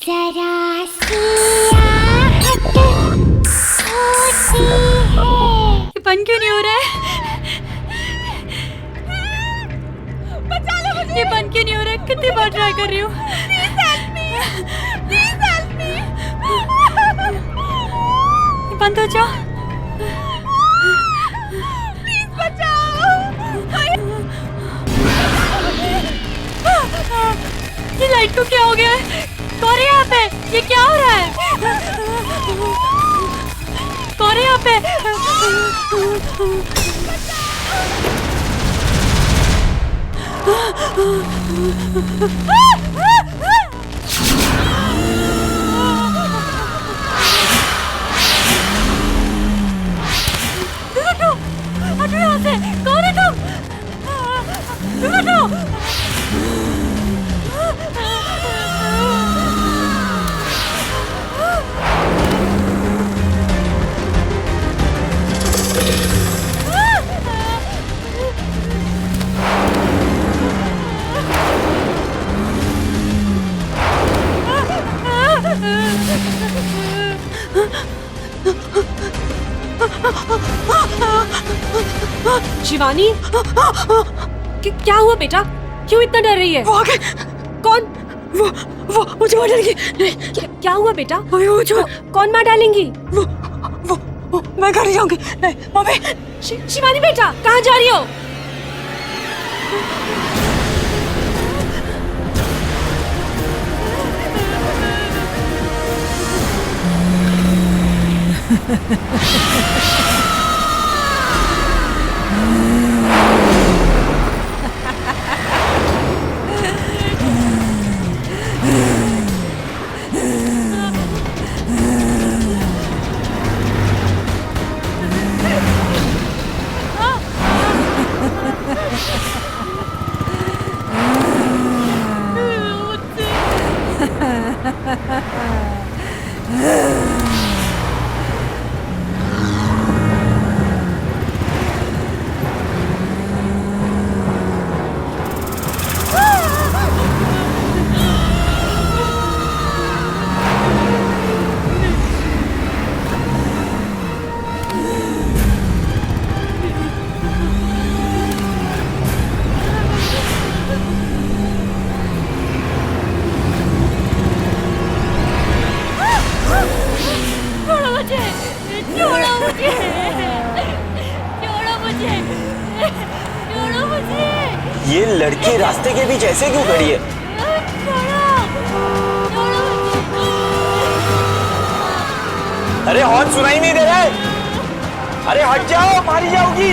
जरा सियाहत होती है। ये बंद क्यों नहीं हो रहा है? बचा लो मुझे। ये बंद क्यों नहीं हो रहा है? कितनी बार ट्राई कर रही हूँ। Please help me. Please help me. ये बंद हो जाओ। Please बचाओ। ये लाइट को क्या हो गया है? कौन है यहाँ पे? ये क्या हो रहा है? कौन है यहाँ पे? हटो यहाँ से। कौन है तुम? हटो। शिवानी, क्या हुआ बेटा? क्यों इतना डर रही है? वो आ गए। कौन? वो मुझे मार डालेंगी। नहीं, क्या हुआ बेटा? वो जो कौन मार डालेंगी? वो मैं घर जाऊंगी। नहीं मम्मी। शिवानी बेटा, कहाँ जा रही हो? ये लड़की रास्ते के बीच ऐसे क्यों खड़ी है? अरे हॉर्न सुनाई नहीं दे रहा है? अरे हट जाओ, मारी जाओगी।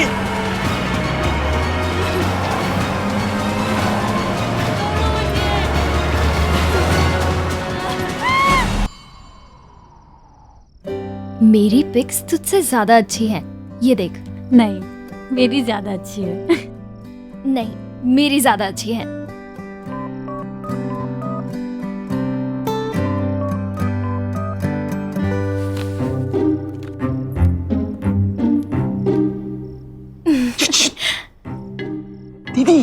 मेरी पिक्स तुझसे ज्यादा अच्छी हैं। ये देख। नहीं, मेरी ज्यादा अच्छी है। नहीं, मेरी ज्यादा अच्छी है। दीदी,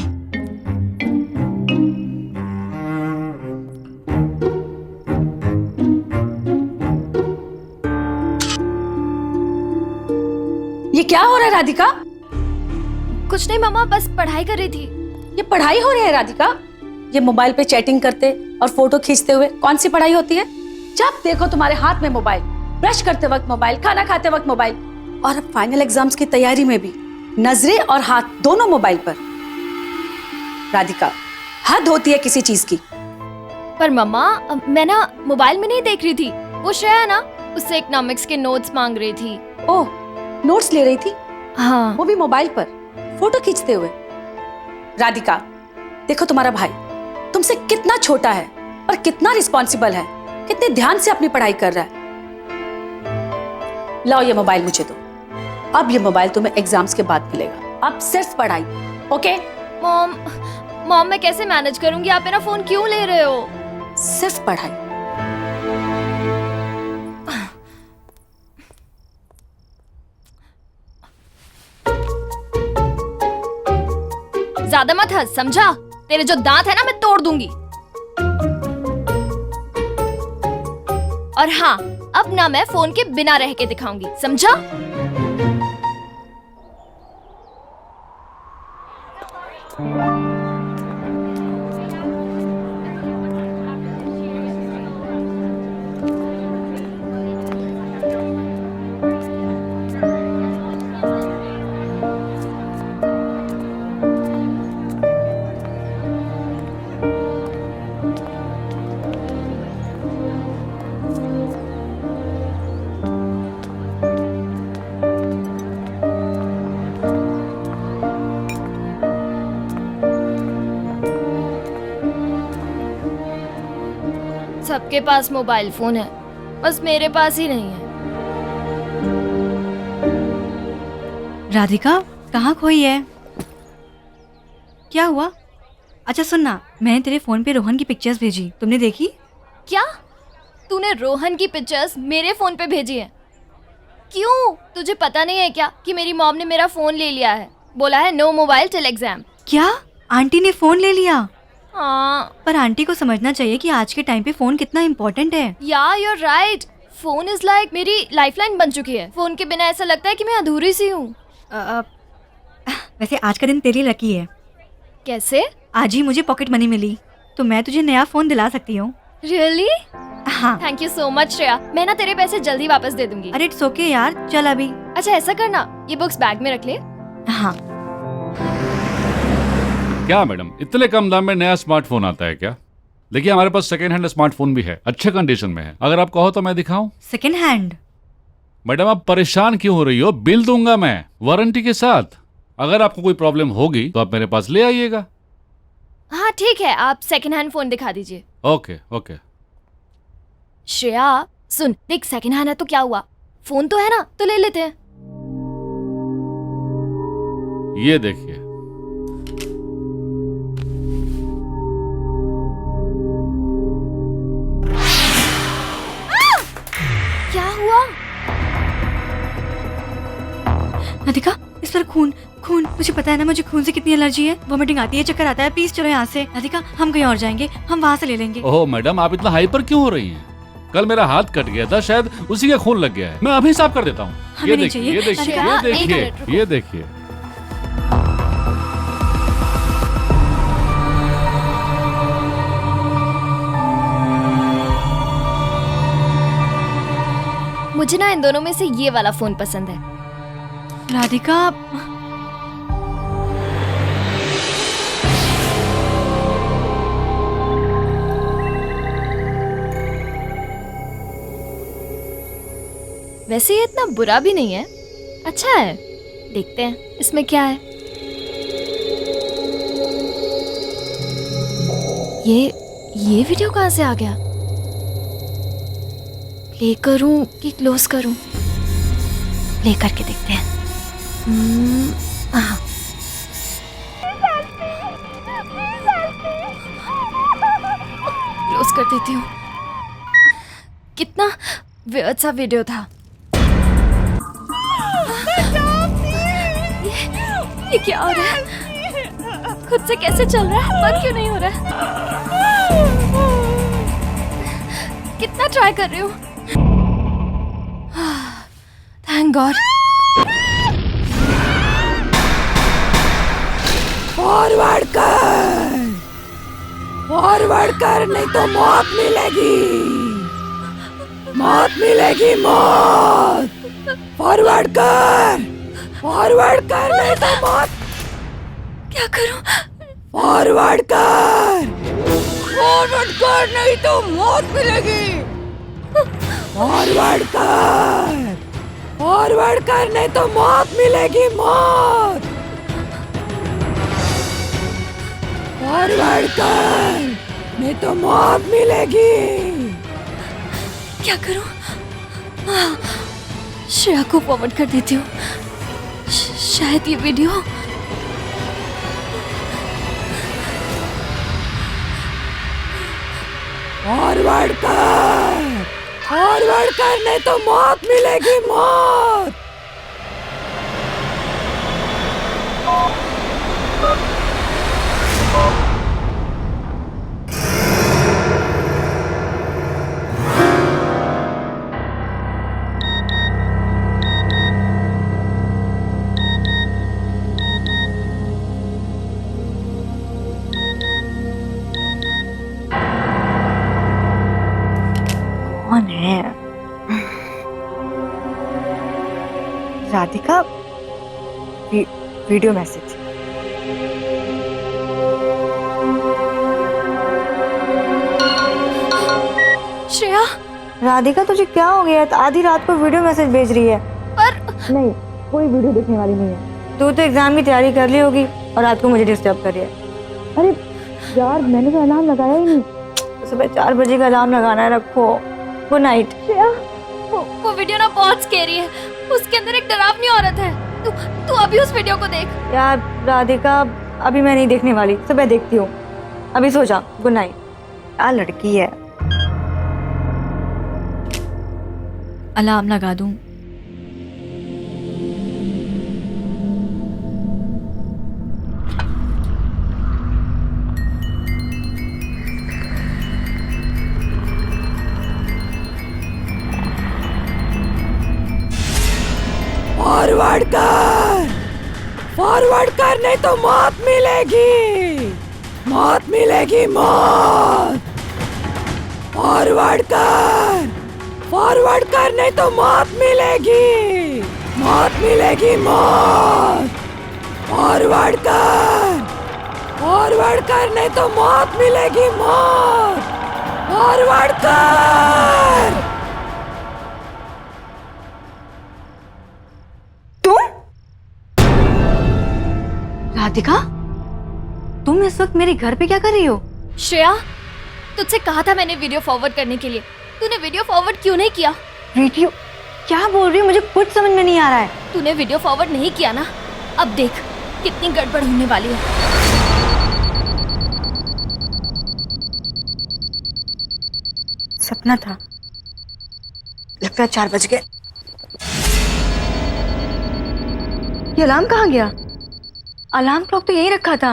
ये क्या हो रहा है राधिका? कुछ नहीं मम्मा, बस पढ़ाई कर रही थी। ये पढ़ाई हो रही है राधिका? ये मोबाइल पे चैटिंग करते और फोटो खींचते हुए कौन सी पढ़ाई होती है? जब देखो तुम्हारे हाथ में मोबाइल, ब्रश करते वक्त मोबाइल, खाना खाते वक्त मोबाइल, और अब फाइनल एग्जाम्स की तैयारी में भी नजरें और हाथ दोनों मोबाइल पर। राधिका, हद होती है किसी चीज की। पर मम्मा, मैं ना मोबाइल में नहीं देख रही थी। वो श्रेया है ना, उससे इकोनॉमिक्स के नोट्स मांग रही थी। ओह, नोट्स ले रही थी? हाँ। वो भी मोबाइल पर, फोटो खींचते हुए। राधिका, देखो तुम्हारा भाई तुमसे कितना छोटा है और कितना रिस्पॉन्सिबल है, कितने ध्यान से अपनी पढ़ाई कर रहा है। लाओ ये मोबाइल मुझे दो। अब ये मोबाइल तुम्हें एग्जाम्स के बाद मिलेगा। अब सिर्फ पढ़ाई, ओके? मॉम मैं कैसे मैनेज करूंगी? आप मेरा फोन क्यों ले रहे हो? सिर्फ पढ़ाई। ज्यादा मत हंस, समझा? तेरे जो दांत है ना, मैं तोड़ दूंगी। और हाँ, अब ना मैं फोन के बिना रह के दिखाऊंगी, समझा? सबके पास मोबाइल फोन है, बस मेरे पास ही नहीं है। राधिका कहाँ खोई है? क्या हुआ? अच्छा सुनना, मैंने तेरे फोन पे रोहन की पिक्चर्स भेजी, तुमने देखी? क्या? तूने रोहन की पिक्चर्स मेरे फोन पे भेजी है? क्यों? तुझे पता नहीं है क्या कि मेरी मॉम ने मेरा फोन ले लिया है? बोला है नो मोबाइल टिल एग्जाम। क्या? आंटी ने फोन ले लिया? हाँ। पर आंटी को समझना चाहिए कि आज के टाइम पे फोन कितना इम्पोर्टेंट है। या you're right. Phone is like मेरी लाइफलाइन बन चुकी है। फोन के बिना ऐसा लगता है कि मैं अधूरी सी हूँ। वैसे आज का दिन तेरी लकी है। कैसे? आज ही मुझे पॉकेट मनी मिली, तो मैं तुझे नया फोन दिला सकती हूँ। रियली? हाँ। Thank you so much Shreya, मैं ना तेरे पैसे जल्दी वापस दे दूंगी। अरे इट्स ओके यार, चल अभी। अच्छा ऐसा करना, ये बुक्स बैग में रख ले। हाँ। क्या मैडम, इतने कम दाम में नया स्मार्टफोन आता है क्या? देखिए हमारे पास सेकेंड हैंड स्मार्टफोन भी है, अच्छे कंडीशन में है। अगर आप कहो तो मैं दिखाऊं? Second hand? मैडम आप परेशान क्यों हो रही हो? बिल दूंगा मैं वारंटी के साथ। अगर आपको कोई प्रॉब्लम होगी तो आप मेरे पास ले आइएगा। हाँ ठीक है, आप सेकंड हैंड फोन दिखा दीजिए। Okay okay. श्रेया सुन, देख सेकंड हैंड है तो क्या हुआ, फोन तो है ना, तो ले लेते हैं। ये देखिए। क्या हुआ? राधिका इस पर खून खून, मुझे पता है ना मुझे खून से कितनी एलर्जी है, वोमिटिंग आती है, चक्कर आता है। प्लीज चलो यहाँ से। राधिका हम कहीं और जाएंगे, हम वहाँ से ले लेंगे। ओह मैडम आप इतना हाइपर क्यों हो रही हैं? कल मेरा हाथ कट गया था, शायद उसी का खून लग गया है। मैं अभी साफ कर देता हूँ। हमें ये नहीं देखिए, चाहिए। ये देखिए, श्रेया, ये एक देखिए, मिनट रुको। ये देखिए। मुझे ना इन दोनों में से ये वाला फोन पसंद है। राधिका वैसे ये इतना बुरा भी नहीं है, अच्छा है। देखते हैं इसमें क्या है। ये वीडियो कहाँ से आ गया? प्ले करूं कि क्लोज करूं? प्ले करके देखते हैं। हाँ। क्लोज कर देती हूँ। कितना वियर्ड सा वीडियो था। ये क्या हो रहा है? खुद से कैसे चल रहा है? बंद क्यों नहीं हो रहा है? कितना ट्राई कर रही हूँ। Thank God. फॉरवर्ड कर नहीं तो मौत मिलेगी, मौत मिलेगी, मौत। फॉरवर्ड कर नहीं तो मौत। क्या करूं? फॉरवर्ड कर नहीं तो मौत मिलेगी। फॉरवर्ड कर नहीं तो मौत मिलेगी, मौत। फॉरवर्ड कर नहीं तो मौत मिलेगी। क्या करूं? श्रेया को फॉरवर्ड कर देती हूँ। शायद ये वीडियो। फॉरवर्ड कर नहीं तो मौत मिलेगी, मौत। कौन है? Radhika, video message. श्रेया, राधिका तुझे क्या हो गया? आधी रात को वीडियो मैसेज भेज रही है। पर नहीं, कोई वीडियो देखने वाली नहीं है। तू तो एग्जाम की तैयारी कर ली होगी और रात को मुझे डिस्टर्ब कर रही है। अरे यार, मैंने तो अलार्म लगाया ही नहीं। सुबह 4 बजे का अलार्म लगाना है, रखो। Good night. श्रेया, वो वीडियो ना बहुत स्कैरी है। उसके अंदर एक डरावनी औरत है। तू अभी उस वीडियो को देख। यार राधिका, अभी मैं नहीं देखने वाली, सुबह देखती हूँ। अभी सो जा। Good night. क्या लड़की है। अलार्म लगा दूं? फॉरवर्ड कर नहीं तो मौत मिलेगी, मौत मिलेगी, मौत। फॉरवर्ड कर नहीं तो मौत मिलेगी, मौत मिलेगी, मौत। फॉरवर्ड कर नहीं तो मौत मिलेगी, मौत। फॉरवर्ड कर। राधिका, तुम इस वक्त मेरे घर पे क्या कर रही हो? श्रेया, तुझसे कहा था मैंने वीडियो फॉरवर्ड करने के लिए। तूने वीडियो फॉरवर्ड क्यों नहीं किया? वीडियो? क्या बोल रही हो? मुझे कुछ समझ में नहीं आ रहा है। तूने वीडियो फॉरवर्ड नहीं किया ना? अब देख कितनी गड़बड़ होने वाली है। सपना था, लगता है 4 बज गए। ये अलार्म कहाँ गया? अलार्म क्लॉक तो यहीं रखा था।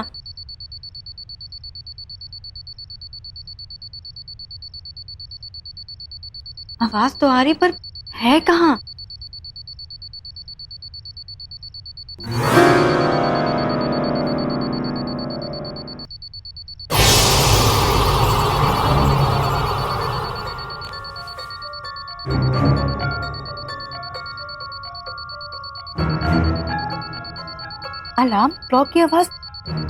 आवाज तो आ रही, पर है कहाँ? अलार्म क्लॉक की आवाज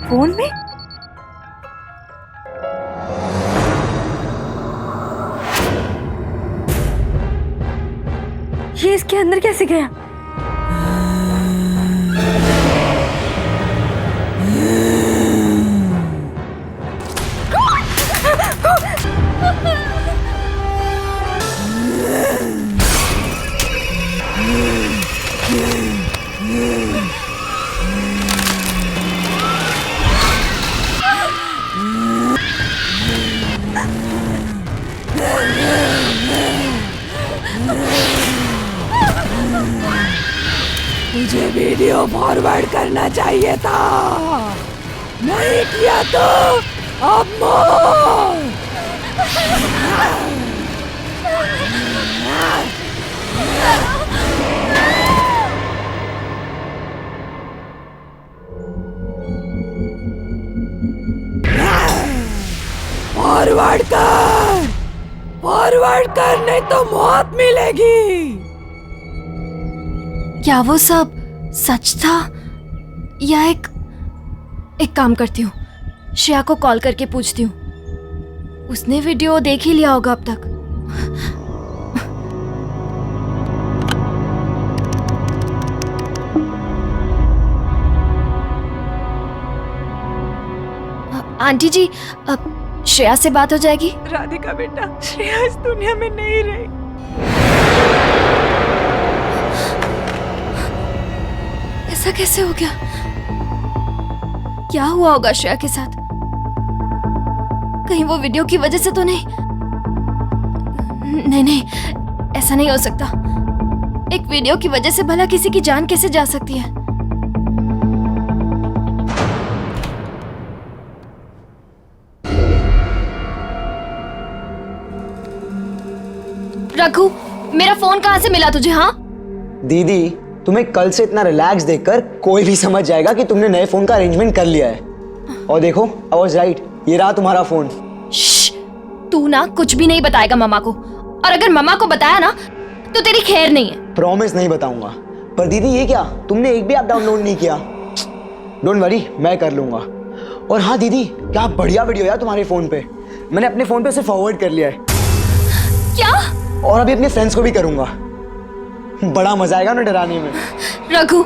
फोन में? ये इसके अंदर कैसे गया? मुझे वीडियो फॉरवर्ड करना चाहिए था, नहीं किया तो अब मौत। फॉरवर्ड कर नहीं तो मौत मिलेगी। क्या वो सब सच था या एक काम करती हूँ, श्रेया को कॉल करके पूछती हूँ। उसने वीडियो देख ही लिया होगा अब तक। आंटी जी, अब श्रेया से बात हो जाएगी? राधिका बेटा, श्रेया इस दुनिया में नहीं रही। ऐसा कैसे हो गया? क्या हुआ होगा श्रेया के साथ? कहीं वो वीडियो की वजह से तो नहीं? नहीं, ऐसा नहीं हो सकता। एक वीडियो की वजह से भला किसी की जान कैसे जा सकती है? रघु, मेरा फोन कहाँ से मिला तुझे? हाँ दीदी, तुम्हें कल से इतना रिलैक्स देखकर कोई भी समझ जाएगा कि तुमने नए फोन का अरेंजमेंट कर लिया है। और देखो, आई वाज राइट, ये रहा तुम्हारा फोन। तू ना कुछ भी नहीं बताएगा मामा को, और अगर मम्मा को बताया ना तो तेरी खैर नहीं है। प्रॉमिस नहीं बताऊंगा। पर दीदी ये क्या, तुमने एक भी ऐप डाउनलोड नहीं किया? डोंट वरी, मैं कर लूंगा। और हाँ दीदी, क्या बढ़िया वीडियो यार तुम्हारे फोन पे। मैंने अपने फोन पे उसे फॉरवर्ड कर लिया है। क्या? और अभी अपने फ्रेंड्स को भी करूंगा। बड़ा मजा आएगा ना डराने में। रघु,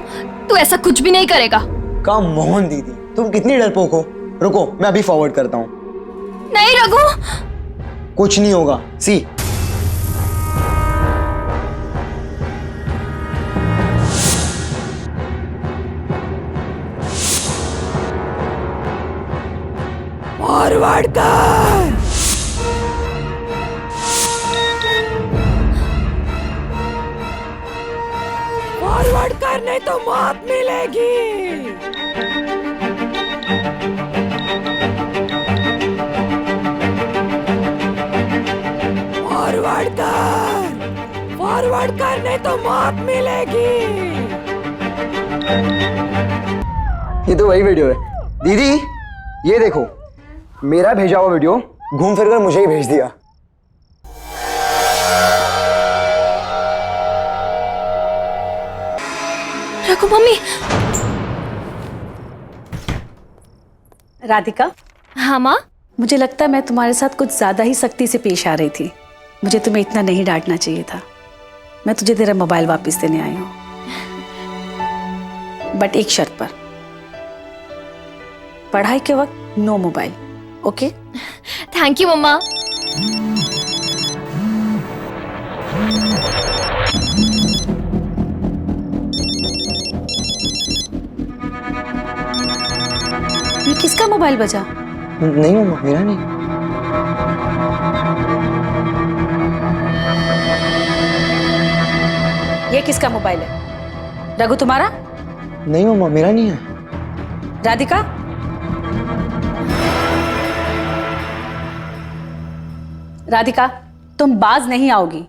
तू ऐसा कुछ भी नहीं करेगा। कम ऑन दीदी, तुम कितनी डरपोक हो। रुको, मैं अभी फॉरवर्ड करता हूँ। नहीं रघु, कुछ नहीं होगा। सी, फॉरवर्ड कर। फॉरवर्ड कर, नहीं तो मौत मिलेगी। फॉरवर्ड कर, फॉरवर्ड कर, नहीं तो मौत मिलेगी। ये तो वही वीडियो है। दीदी ये देखो, मेरा भेजा हुआ वीडियो घूम फिर कर मुझे ही भेज दिया। रघु मम्मी। राधिका, हाँ माँ। मुझे लगता है मैं तुम्हारे साथ कुछ ज्यादा ही सख्ती से पेश आ रही थी। मुझे तुम्हें इतना नहीं डांटना चाहिए था। मैं तुझे तेरा मोबाइल वापस देने आई हूँ, बट एक शर्त पर। पढ़ाई के वक्त no mobile, okay? Thank you मम्मा। ये किसका मोबाइल बजा? नहीं मम्मा, मेरा नहीं। ये किसका मोबाइल है? रघु तुम्हारा? नहीं मम्मा, मेरा नहीं है। राधिका, राधिका तुम बाज नहीं आओगी।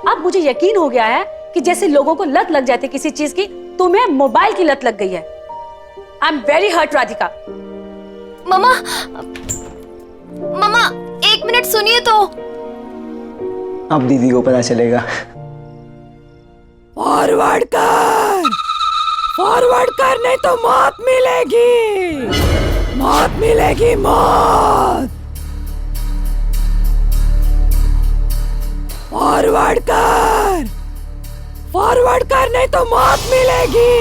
अब मुझे यकीन हो गया है कि जैसे लोगों को लत लग जाती है किसी चीज की, तुम्हें मोबाइल की लत लग गई है। I am very hurt Radhika. मम्मा, मम्मा एक मिनट सुनिए तो। अब दीदी को पता चलेगा। फॉरवर्ड कर, फॉरवर्ड कर, नहीं तो मौत मिलेगी। मौत मिलेगी, मौत। फॉरवर्ड कर, फॉरवर्ड कर, नहीं तो मौत मिलेगी।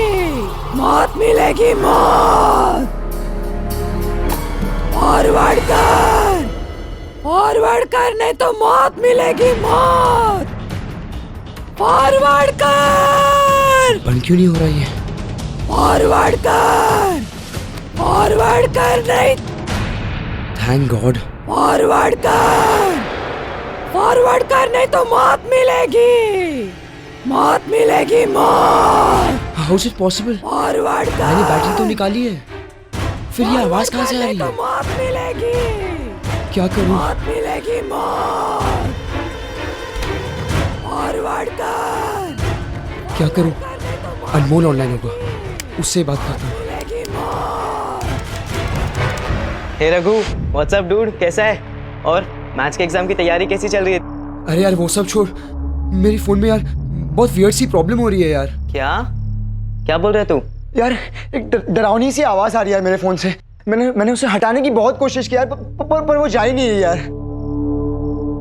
मौत मिलेगी, मौत। फॉरवर्ड कर, फॉरवर्ड कर, नहीं तो मौत मिलेगी, मौत। फॉरवर्ड कर। बंद क्यों नहीं हो रहा ये? फॉरवर्ड कर, फॉरवर्ड कर, नहीं। Thank God. फॉरवर्ड कर, फॉरवर्ड कर, नहीं तो मौत मिलेगी। मौत मिलेगी, मौत। How is it possible? Forward कर। मैंने बैटरी तो निकाली है, फिर ये आवाज कहाँ से आ रही तो है? मौत मिलेगी। क्या करूं? मौत मिलेगी, मौत। फॉरवर्ड कर। क्या करूं? अनमोल ऑनलाइन होगा, उससे बात करता हूँ। मिलेगी, मौत। हे रघु, व्हाट्सअप डूड, कैसा है? और मैथ्स के एग्जाम की तैयारी कैसी चल रही है? अरे यार वो सब छोड़, मेरी फोन में यार बहुत वियर्ड सी प्रॉब्लम हो रही है यार। क्या क्या बोल रहा है तू? यार एक डरावनी सी आवाज आ रही है मेरे फोन से। मैंने उसे हटाने की बहुत कोशिश की यार, पर वो जा ही नहीं है यार।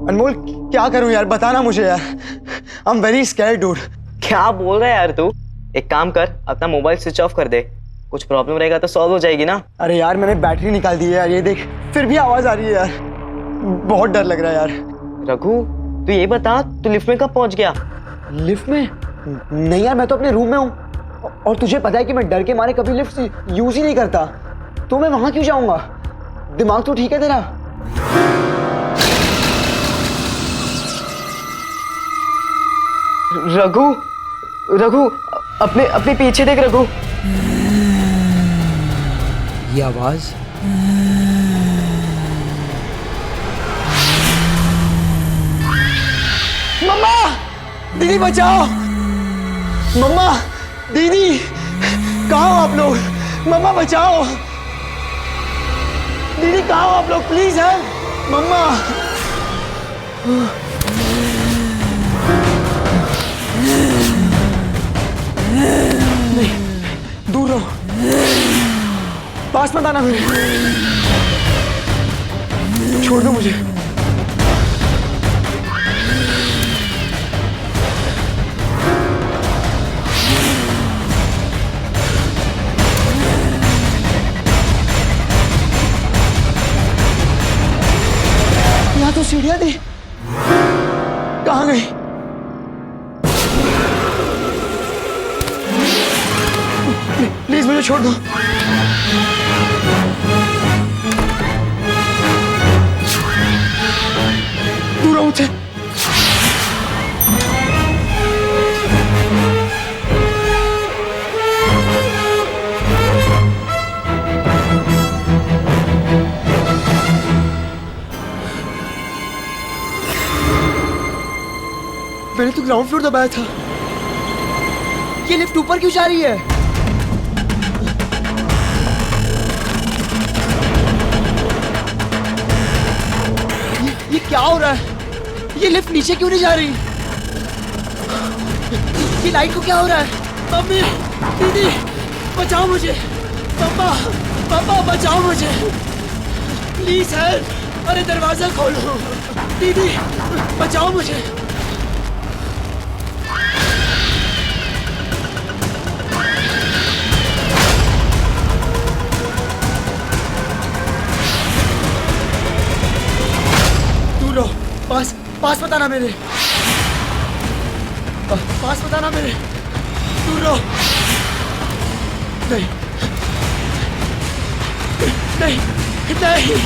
अनमोल क्या करूं यार, बताना मुझे यार। आई एम वेरी स्कैर्ड डूड। क्या बोल रहा है यार तू? एक काम कर, अपना मोबाइल स्विच ऑफ कर दे। कुछ प्रॉब्लम रहेगा तो सॉल्व हो जाएगी ना। अरे यार मैंने बैटरी निकाल दी है यार, ये देख फिर भी आवाज आ रही है यार। बहुत डर लग रहा है यार। रघु तू ये बता, तू लिफ्ट में कब पहुंच गया? लिफ्ट में? नहीं यार, मैं तो अपने रूम में हूँ। और तुझे पता है कि मैं डर के मारे कभी लिफ्ट यूज ही नहीं करता, तो मैं वहां क्यों जाऊंगा? दिमाग तो ठीक है तेरा? रघु रघु अपने पीछे देख रघु। ये आवाज मम्मा, दीदी बचाओ। मम्मा, दीदी, कहाँ हो आप लोग? मम्मा बचाओ। दीदी कहाँ हो आप लोग? प्लीज है मम्मा। पास मत आना मेरे, छोड़ दो मुझे। यहाँ तो सीढ़ियां थी, कहाँ गई? प्लीज मुझे छोड़ दो। दूर रहो मुझसे। मैंने तो ग्राउंड फ्लोर दबाया था, ये लिफ्ट ऊपर क्यों जा रही है? ये क्या हो रहा है? ये लिफ्ट नीचे क्यों नहीं जा रही? ये लाइट को क्या हो रहा है? मम्मी, दीदी, बचाओ मुझे। पापा, पापा बचाओ मुझे, प्लीज हेल्प। अरे दरवाजा खोलो, दीदी बचाओ मुझे। पास पास मत आना मेरे, पास मत आना मेरे, दूर रहो। नहीं नहीं नहीं,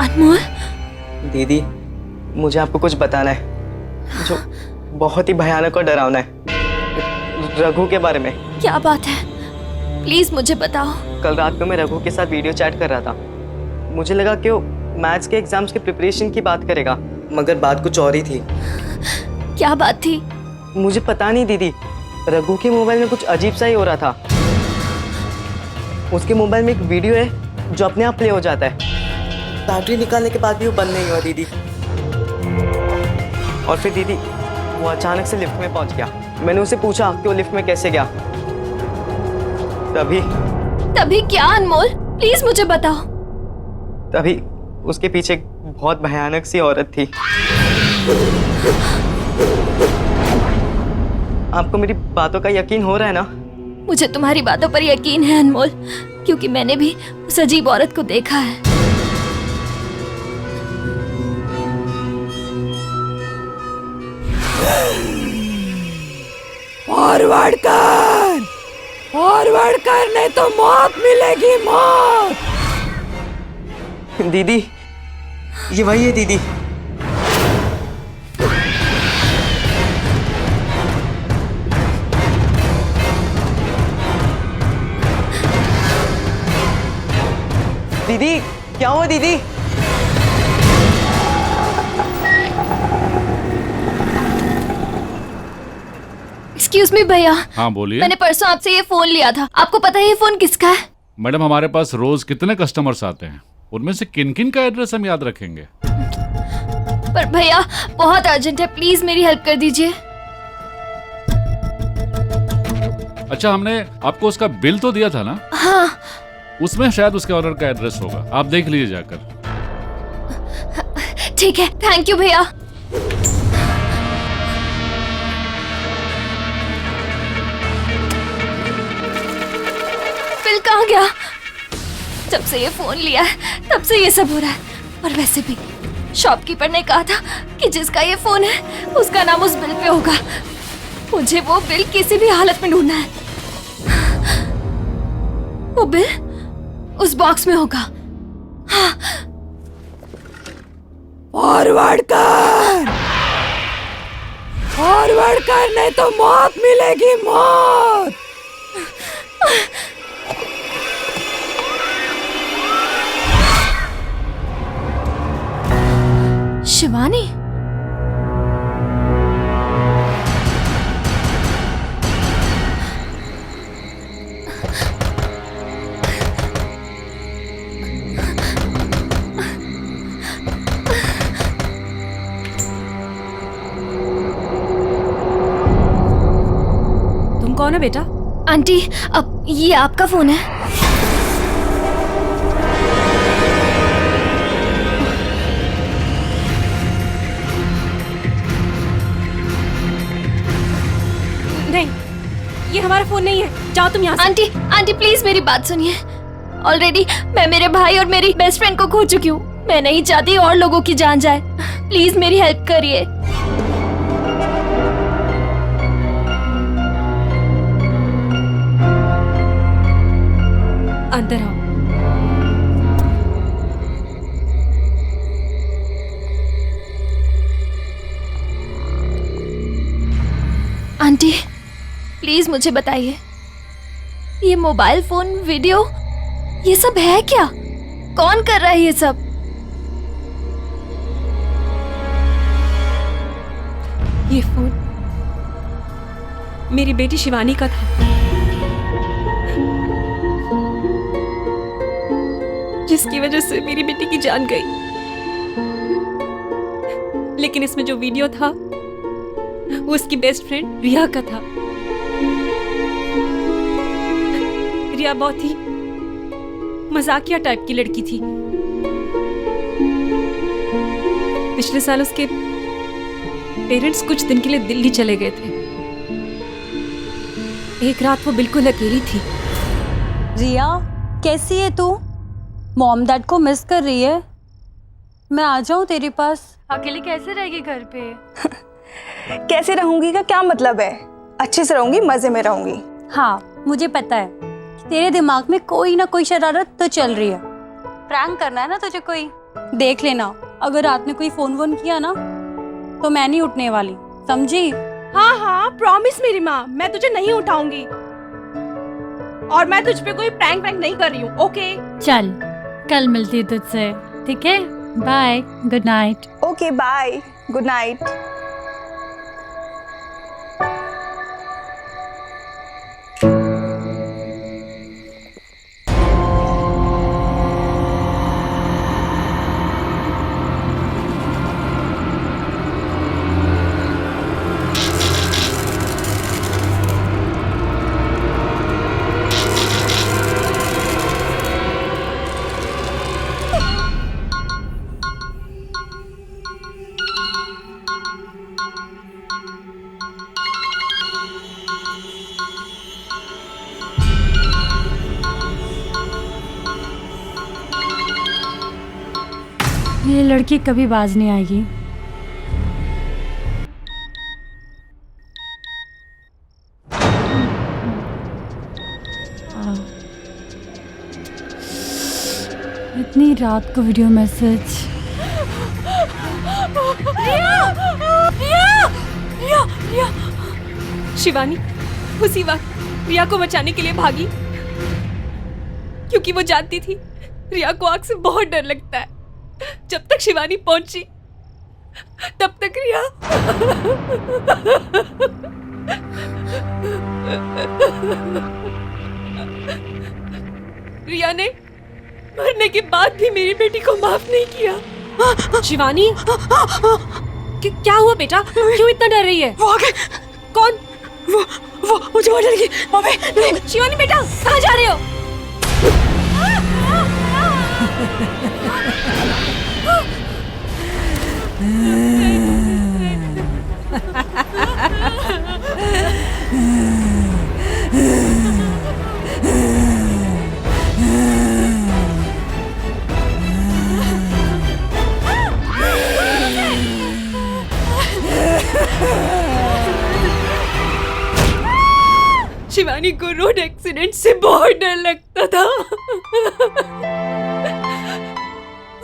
अनमोल, दीदी, मुझे आपको कुछ बताना है जो बहुत ही भयानक और डरावना है। रघु के बारे में। क्या बात है, प्लीज मुझे बताओ। कल रात को मैं रघु के साथ वीडियो चैट कर रहा था। मुझे लगा कि वो मैथ्स के एग्जाम्स के प्रिपरेशन की बात करेगा, मगर बात कुछ और ही थी। क्या बात थी? मुझे पता नहीं दीदी, रघु के मोबाइल में कुछ अजीब सा ही हो रहा था। उसके मोबाइल में एक वीडियो है जो अपने आप प्ले हो जाता है, बैटरी निकालने के बाद भी वो बंद नहीं हुआ दीदी। और फिर दीदी वो अचानक से लिफ्ट में पहुंच गया। मैंने उसे पूछा कि वो लिफ्ट में कैसे गया, तभी क्या अनमोल, प्लीज मुझे बताओ। तभी उसके पीछे एक बहुत भयानक सी औरत थी। आपको मेरी बातों का यकीन हो रहा है ना? मुझे तुम्हारी बातों पर यकीन है अनमोल, क्योंकि मैंने भी उस अजीब औरत को देखा है। फॉरवर्ड कर नहीं तो मौत मिलेगी, मौत। दीदी, ये वही है दीदी। दीदी, क्या हुआ दीदी? एक्सक्यूज मी भैया। हाँ बोलिए। मैंने परसों आपसे ये फोन लिया था, आपको पता है ये फोन किसका है? मैडम, हमारे पास रोज कितने कस्टमर्स आते हैं, उनमें से किन किन का एड्रेस हम याद रखेंगे? पर भैया बहुत अर्जेंट है, प्लीज मेरी हेल्प कर दीजिए। अच्छा, हमने आपको उसका बिल तो दिया था ना? हाँ। उसमें शायद उसके ऑर्डर का एड्रेस होगा, आप देख लीजिए जाकर। ठीक है, थैंक यू भैया। बिल कहाँ गया? जब से ये फोन लिया है तब से ये सब हो रहा है। और वैसे भी शॉपकीपर ने कहा था कि जिसका ये फोन है उसका नाम उस बिल पे होगा। मुझे वो बिल किसी भी हालत में ढूंढना है। वो बिल उस बॉक्स में होगा। हाँ। फॉरवर्ड कर नहीं तो मौत मिलेगी, मौत। शिवानी, तुम कौन है बेटा? आंटी, अब ये आपका फोन है? नहीं, ये हमारा फोन नहीं है, जाओ तुम यहाँ से। आंटी, आंटी प्लीज मेरी बात सुनिए। ऑलरेडी मैं मेरे भाई और मेरी बेस्ट फ्रेंड को खो चुकी हूँ। मैं नहीं चाहती और लोगों की जान जाए। प्लीज मेरी हेल्प करिए। अंदर आओ। आंटी प्लीज मुझे बताइए, ये मोबाइल फोन, वीडियो, ये सब है क्या? कौन कर रहा है ये सब? ये फोन मेरी बेटी शिवानी का था, जिसकी वजह से मेरी बेटी की जान गई। लेकिन इसमें जो वीडियो था वो उसकी बेस्ट फ्रेंड रिया का था। रिया बहुत ही मजाकिया टाइप की लड़की थी। पिछले साल उसके पेरेंट्स कुछ दिन के लिए दिल्ली चले गए थे। एक रात वो बिल्कुल अकेली थी। रिया, कैसी है तू? मॉम डैड को मिस कर रही है? मैं आ जाऊं तेरे पास? अकेले कैसे रहेगी घर पे? कैसे रहूंगी का क्या मतलब है? अच्छे से रहूंगी, मजे में रहूंगी। हाँ, मुझे पता है कि तेरे दिमाग में कोई ना कोई शरारत तो चल रही है। प्रैंक करना है ना तुझे कोई? देख लेना, अगर रात में कोई फोन वोन किया ना तो मैं नहीं उठने वाली, समझी? हाँ हाँ, प्रॉमिस मेरी माँ, मैं तुझे नहीं उठाऊंगी। और मैं तुझ पे कोई प्रैंक वैंक नहीं कर रही हूँ, ओके? चल, कल मिलती तुझसे, ठीक है? Bye, good night. Okay bye, good night. ये लड़की कभी बाज नहीं आएगी। इतनी रात को वीडियो मैसेज। रिया! शिवानी उसी वक्त रिया को बचाने के लिए भागी, क्योंकि वो जानती थी रिया को आग से बहुत डर लगता है। जब तक शिवानी पहुंची तब तक रिया रिया ने मरने के बाद भी मेरी बेटी को माफ नहीं किया। शिवानी, क्या हुआ बेटा? क्यों इतना डर रही है? वो आ गए। कौन? वो मुझे मार डालेगी। मम्मी, शिवानी बेटा, कहाँ जा रहे हो? शिवानी को रोड एक्सीडेंट से बहुत डर लगता था।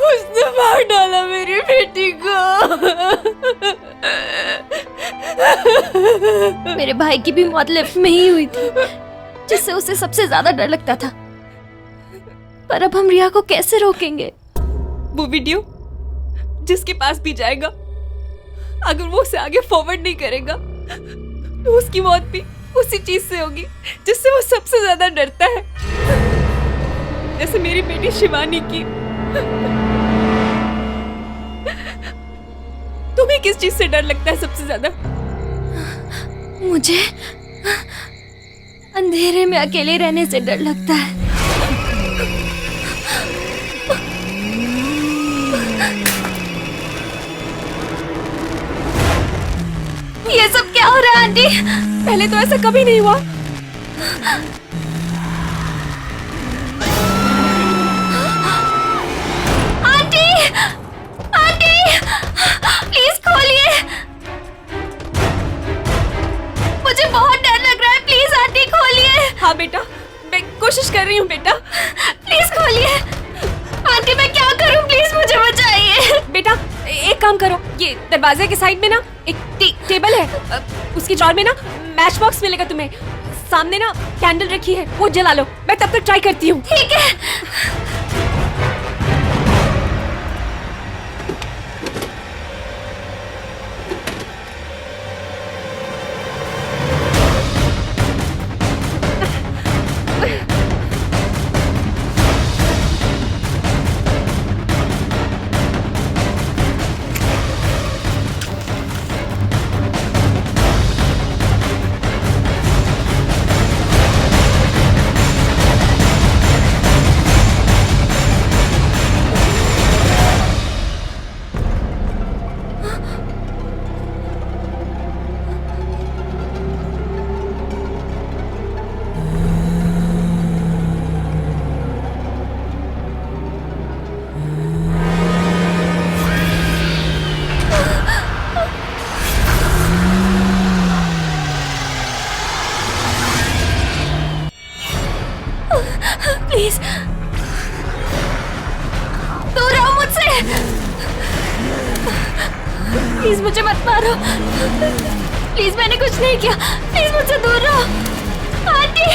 उसने मार डाला मेरी बेटी को। मेरे भाई की भी मौत लिफ्ट में ही हुई थी, जिससे उसे सबसे ज्यादा डर लगता था। पर अब हम रिया को कैसे रोकेंगे? वो वीडियो जिसके पास भी जाएगा, अगर वो उसे आगे फॉरवर्ड नहीं करेगा तो उसकी मौत भी उसी चीज से होगी जिससे वो सबसे ज्यादा डरता है, जैसे मेरी बेटी शिवानी की। तुम्हें किस चीज से डर लगता है सबसे ज्यादा? मुझे अंधेरे में अकेले रहने से डर लगता है। ये सब क्या हो रहा है आंटी? पहले तो ऐसा कभी नहीं हुआ। आंटी, आंटी, प्लीज खोलिए। मुझे बहुत डर लग रहा है, प्लीज आंटी खोलिए। हाँ बेटा, मैं कोशिश कर रही हूँ बेटा। प्लीज खोलिए। आंटी मैं क्या करूँ, प्लीज मुझे बचाइए। बेटा एक काम करो, ये दरवाजे के साइड में ना एक टेबल है, उसकी ड्रॉर में ना मैच बॉक्स मिलेगा तुम्हें। सामने ना कैंडल रखी है, वो जला लो। मैं तब तक ट्राई करती हूँ। ठीक है। प्लीज दूर रहो मुझसे। प्लीज मुझे मत मारो। प्लीज मैंने कुछ नहीं किया, प्लीज मुझसे दूर रहो। आंटी,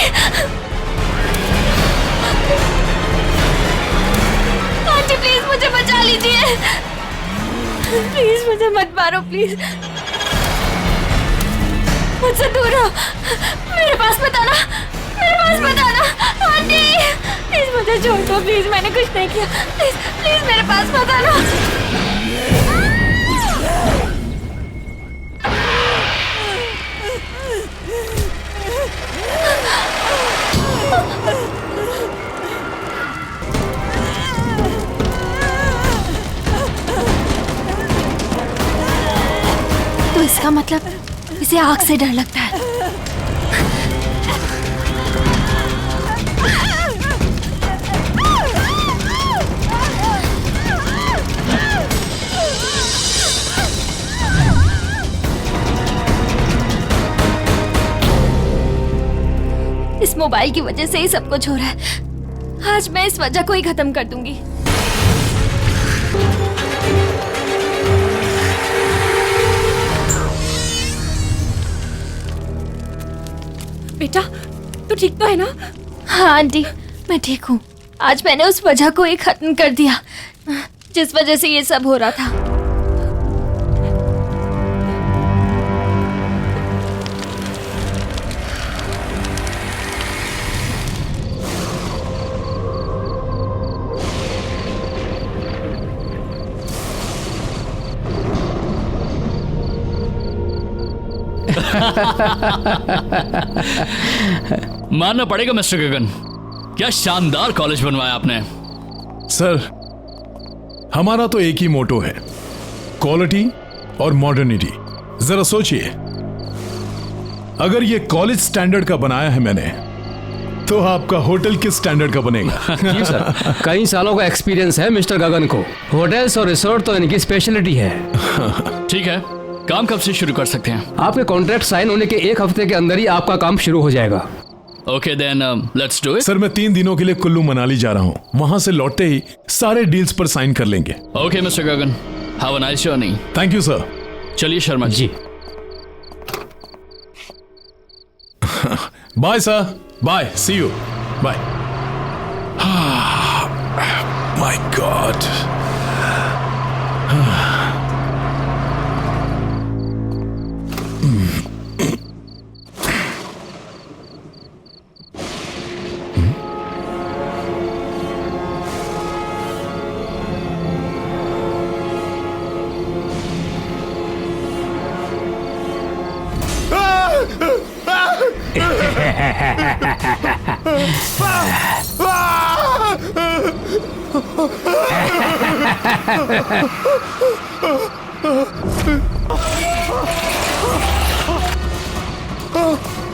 आंटी प्लीज मुझे बचा लीजिए। प्लीज मुझे मत मारो, प्लीज मुझसे दूर रहो। मेरे पास मत आना, मेरे पास मत आना। आंटी प्लीज मुझे छोड़ दो, प्लीज मैंने कुछ नहीं किया। प्लीज प्लीज मेरे पास मत आना। तो इसका मतलब इसे आग से डर लगता है। इस मोबाइल की वजह से ही सब कुछ हो रहा है। आज मैं इस वजह को ही खत्म कर दूंगी। बेटा तू ठीक तो है ना? हाँ आंटी मैं ठीक हूँ। आज मैंने उस वजह को ही खत्म कर दिया जिस वजह से ये सब हो रहा था। मानना पड़ेगा मिस्टर गगन, क्या शानदार कॉलेज बनवाया आपने। सर हमारा तो एक ही मोटो है, क्वालिटी और मॉडर्निटी। जरा सोचिए, अगर ये कॉलेज स्टैंडर्ड का बनाया है मैंने, तो आपका होटल किस स्टैंडर्ड का बनेगा? जी सर, कई सालों का एक्सपीरियंस है मिस्टर गगन को। होटल्स और रिसोर्ट तो इनकी स्पेशलिटी है। ठीक है, काम कब से शुरू कर सकते हैं? आपके कॉन्ट्रैक्ट साइन होने के एक हफ्ते के अंदर ही आपका काम शुरू हो जाएगा। Okay then let's do it. Sir मैं 3 दिनों के लिए कुल्लू मनाली जा रहा हूँ, वहां से लौटते ही सारे डील्स पर साइन कर लेंगे। Okay mister Gagan, have a nice journey. Thank you sir. चलिए Sharma ji. Bye sir, bye, see you, bye. My god.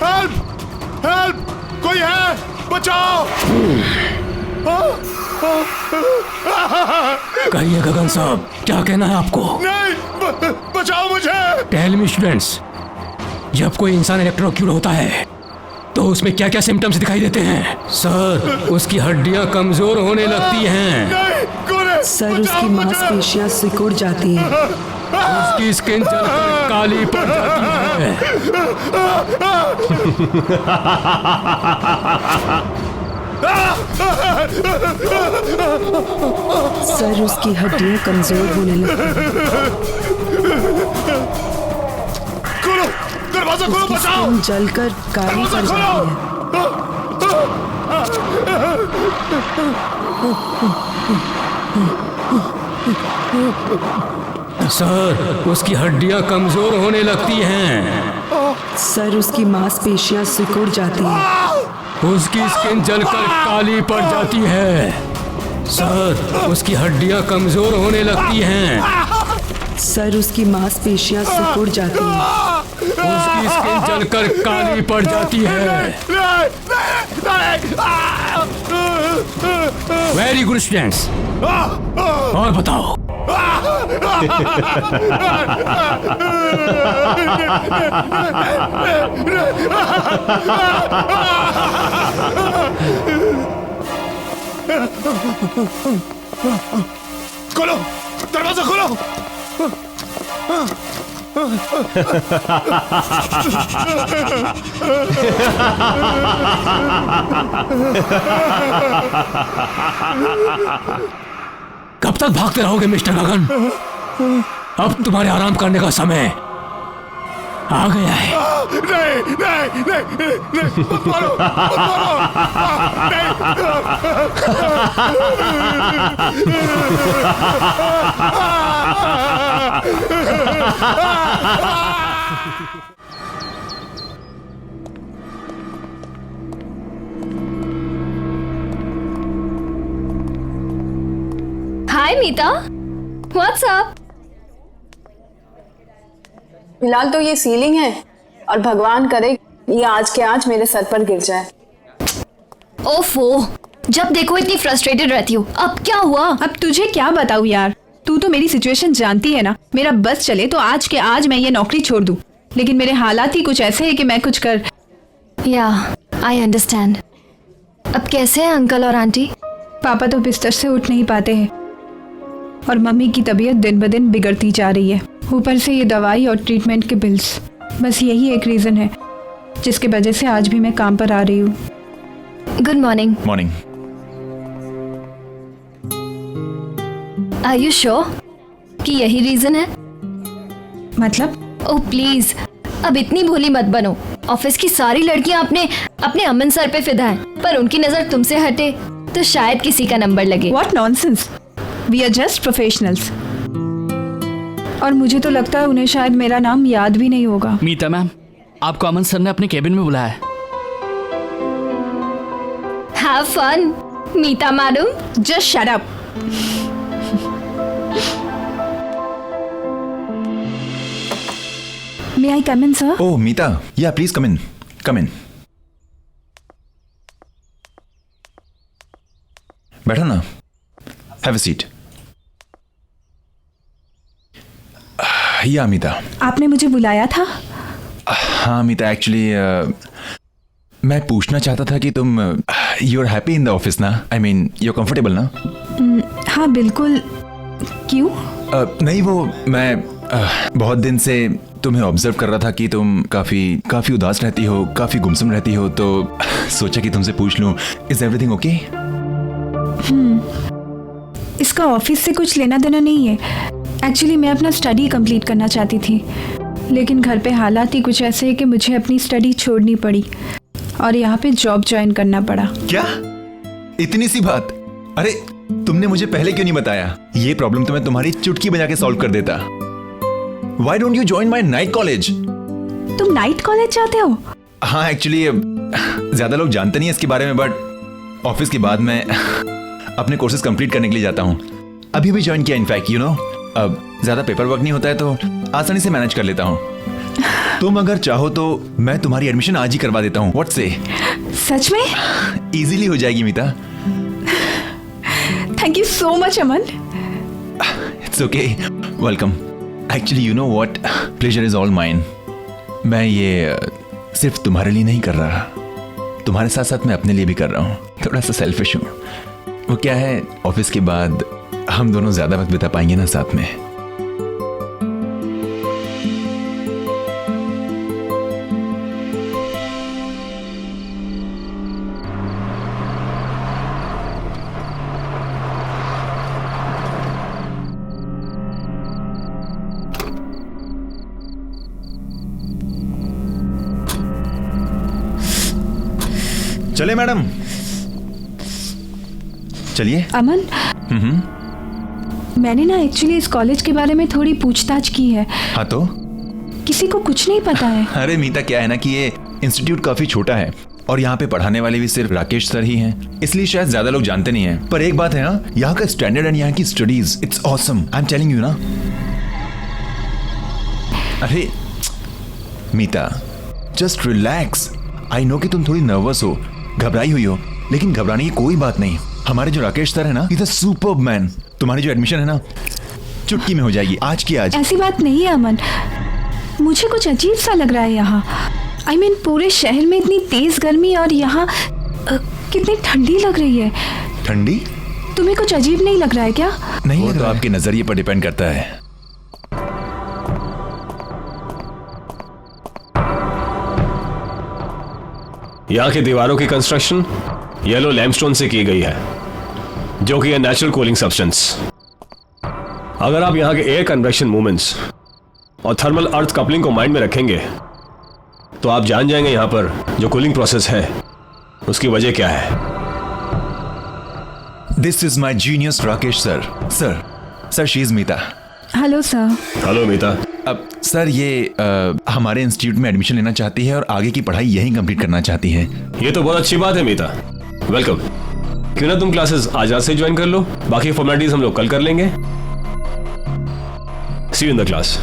Help! Help! कोई है? बचाओ! कहिए गगन साहब, क्या कहना है आपको? नहीं, बचाओ मुझे! टेल मी स्टूडेंट्स, जब कोई इंसान इलेक्ट्रोक्यूट होता है तो उसमें क्या क्या सिम्टम्स दिखाई देते हैं? सर, उसकी हड्डियां कमजोर होने लगती हैं। सर, उसकी मांसपेशियां सिकुड़ जाती हैं। उसकी स्किन जलकर काली पड़ जाती है। सर, उसकी हड्डियां कमजोर होने लगती हैं। खोलो, दरवाजा खोलो, बचाओ! स्किन जलकर काली पड़ जाती है। सर, उसकी हड्डियां कमजोर होने लगती हैं। सर, उसकी मांसपेशियां सिकुड़ जाती हैं। उसकी स्किन जलकर काली पड़ जाती है। सर, उसकी हड्डियां कमजोर होने लगती हैं। सर, उसकी मांसपेशियां सिकुड़ जाती हैं। उसकी स्किन जलकर काली पड़ जाती है। वेरी गुड स्टूडेंट्स, और बताओ। खोलो, दरवाजा खोलो! कब तक भागते रहोगे मिस्टर गगन? अब तुम्हारे आराम करने का समय आ गया है। नहीं, नहीं, नहीं, नहीं, मत मारो, मत हाय मीता, व्हाट्स अप? फिलहाल तो ये सीलिंग है और भगवान करे ये आज के आज मेरे सर पर गिर जाए। ओफो, जब देखो इतनी फ्रस्ट्रेटेड रहती हो। अब क्या हुआ? अब तुझे क्या बताऊं यार, तू तो मेरी सिचुएशन जानती है ना। मेरा बस चले तो आज के आज मैं ये नौकरी छोड़ दूं, लेकिन मेरे हालात ही कुछ ऐसे हैं कि मैं कुछ कर। या आई अंडरस्टैंड। अब कैसे हैं अंकल और आंटी? पापा तो बिस्तर से उठ नहीं पाते हैं और मम्मी की तबीयत दिन ब दिन बिगड़ती जा रही है। ऊपर से ये दवाई और ट्रीटमेंट के बिल्स, बस यही एक रीजन है जिसकी वजह से आज भी मैं काम पर आ रही हूँ। Good morning. Morning. Are you sure कि यही रीजन है? मतलब? ओह प्लीज, अब इतनी भोली मत बनो। ऑफिस की सारी लड़कियां अपने अमन सर पे फिदा हैं, पर उनकी नजर तुमसे हटे तो शायद किसी का नंबर लगे। What nonsense! We are just professionals. और मुझे तो लगता है उन्हें शायद मेरा नाम याद भी नहीं होगा। मीता मैम, आपको अमन सर ने अपने केबिन में बुलाया है। Have fun, Mita madam. Just shut up. May I come in, sir? Oh, Meeta. Yeah, please come in. Come in. बैठो ना। Have a seat. या मीता, आपने मुझे बुलाया था? हाँ मीता, एक्चुअली मैं पूछना चाहता था कि तुम you are happy in the office ना? I mean you are comfortable ना? हाँ बिल्कुल। क्यों? नहीं, वो मैं बहुत दिन से तुम्हें ऑब्जर्व कर रहा था कि तुम काफी उदास रहती हो, काफी गुमसुम रहती हो, तो सोचा कि तुमसे पूछ लूं, इज एवरीथिंग ओके? इसका ऑफिस से कुछ लेना देना नहीं है। एक्चुअली मैं अपना स्टडी कंप्लीट करना चाहती थी, लेकिन घर पे हालात ही कुछ ऐसे हैं कि मुझे अपनी स्टडी छोड़नी पड़ी और यहाँ पे जॉब ज्वाइन करना पड़ा। क्या? इतनी सी बात? अरे तुमने मुझे पहले क्यों नहीं बताया? ये प्रॉब्लम तो मैं तुम्हारी चुटकी बजा के सॉल्व कर देता। Why don't you join my night college? तुम नाइट कॉलेज जाते हो? हाँ, एक्चुअली ज्यादा लोग जानते नहीं है इसके बारे में, बट ऑफिस के बाद मैं अपने कोर्सेज कंप्लीट करने के लिए जाता हूँ। अभी भी ज्वाइन किया इनफैक्ट, यू नो। अब ज्यादा पेपर वर्क नहीं होता है तो आसानी से मैनेज कर लेता हूँ। तुम अगर चाहो तो मैं तुम्हारी एडमिशन आज ही करवा देता हूँ। व्हाट से? सच में? इजीली हो जाएगी Meeta. Thank you so much Aman. It's okay, welcome. Actually you know what, pleasure is all mine. मैं ये सिर्फ तुम्हारे लिए नहीं कर रहा, तुम्हारे साथ साथ मैं अपने लिए भी कर रहा हूँ। थोड़ा सा सेल्फिश हूँ। वो क्या है, ऑफिस के बाद हम दोनों ज्यादा वक्त बिता पाएंगे ना साथ में। चले मैडम, चलिए। अमन, मैंने ना एक्चुअली इस कॉलेज के बारे में थोड़ी पूछताछ की है। हाँ तो? किसी को कुछ नहीं पता है। अरे मीता, क्या है ना कि ये इंस्टीट्यूट काफी छोटा है और यहाँ पे पढ़ाने वाले भी सिर्फ राकेश सर ही हैं, इसलिए शायद ज्यादा लोग जानते नहीं हैं। पर एक बात है ना, यहाँ का स्टैंडर्ड एंड यहाँ की studies, it's awesome. I am telling you ना। अरे मीता, जस्ट रिलैक्स। आई नो कि तुम थोड़ी नर्वस हो, घबराई हुई हो, लेकिन घबराने की कोई बात नहीं। हमारे जो राकेश सर है ना, इज अ सुपर्ब मैन। तुम्हारी जो एडमिशन है ना, चुटकी में हो जाएगी, आज की आज। ऐसी बात नहीं है अमन, मुझे कुछ अजीब सा लग रहा है यहाँ। आई मीन पूरे शहर में इतनी तेज गर्मी और यहाँ कितनी ठंडी लग रही है। ठंडी? तुम्हें कुछ अजीब नहीं लग रहा है क्या? नहीं, लग रहा है। आपके नजरिए पर डिपेंड करता है। यहाँ की दीवारों की कंस्ट्रक्शन येलो लैमस्टोन से की गई है, जो कि है नेचुरल कूलिंग सब्सटेंस। अगर आप यहाँ के एयर कन्वेक्शन मूवमेंट्स और थर्मल अर्थ कपलिंग को माइंड में रखेंगे तो आप जान जाएंगे यहाँ पर जो कूलिंग प्रोसेस है उसकी वजह क्या है। This is my genius Rakesh sir. Sir she is Meeta. Hello sir. Hello Meeta. अब सर ये हमारे इंस्टीट्यूट में एडमिशन लेना चाहती है और आगे की पढ़ाई यहीं कंप्लीट करना चाहती है। ये तो बहुत अच्छी बात है मीता, वेलकम। क्यों ना तुम क्लासेस आज रात से ज्वाइन कर लो, बाकी फॉर्मेलिटीज हम लोग कल कर लेंगे। See you in the class.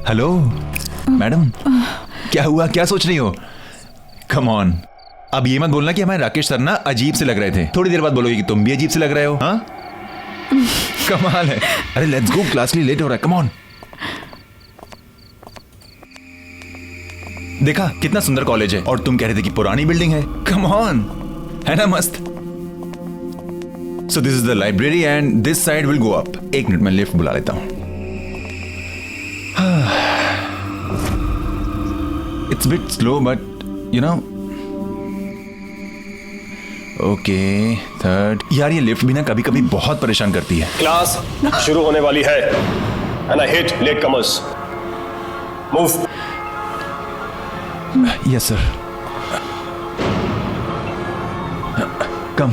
Hello madam, क्या हुआ, क्या सोच रही हो? कम ऑन, अब ये मत बोलना कि हमारे राकेश सर ना अजीब से लग रहे थे। थोड़ी देर बाद बोलोगे कि तुम भी अजीब से लग रहे हो। हाँ कमाल है। अरे लेट्स गो, क्लास लिए लेट हो रहा है। Come on. देखा कितना सुंदर कॉलेज है, और तुम कह रहे थे कि पुरानी बिल्डिंग है। कम ऑन, है ना मस्त। So this is the library and this side will go up. एक मिनट में लिफ्ट बुला लेता हूं। It's bit slow but you know. Okay, third. यार ये लिफ्ट भी ना कभी कभी बहुत परेशान करती है। क्लास शुरू होने वाली है and I hate latecomers. Move. Yes sir. Come.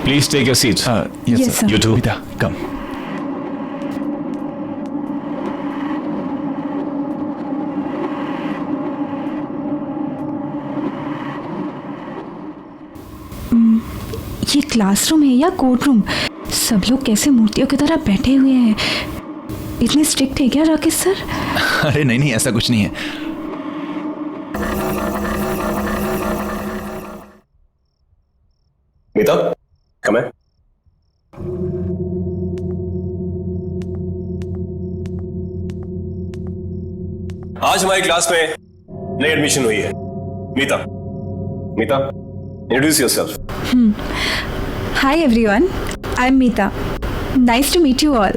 Please take your seats. Yes, sir. You too. Vida, come. ये क्लासरूम है या कोर्टरूम? सब लोग कैसे मूर्तियों की तरह बैठे हुए हैं। इतने स्ट्रिक्ट है क्या राकेश सर? अरे नहीं नहीं, ऐसा कुछ नहीं है। मीता, come in. आज हमारी क्लास में नई एडमिशन हुई है, Meeta. Meeta, introduce yourself. Hi everyone, I'm Meeta. Nice to meet you all.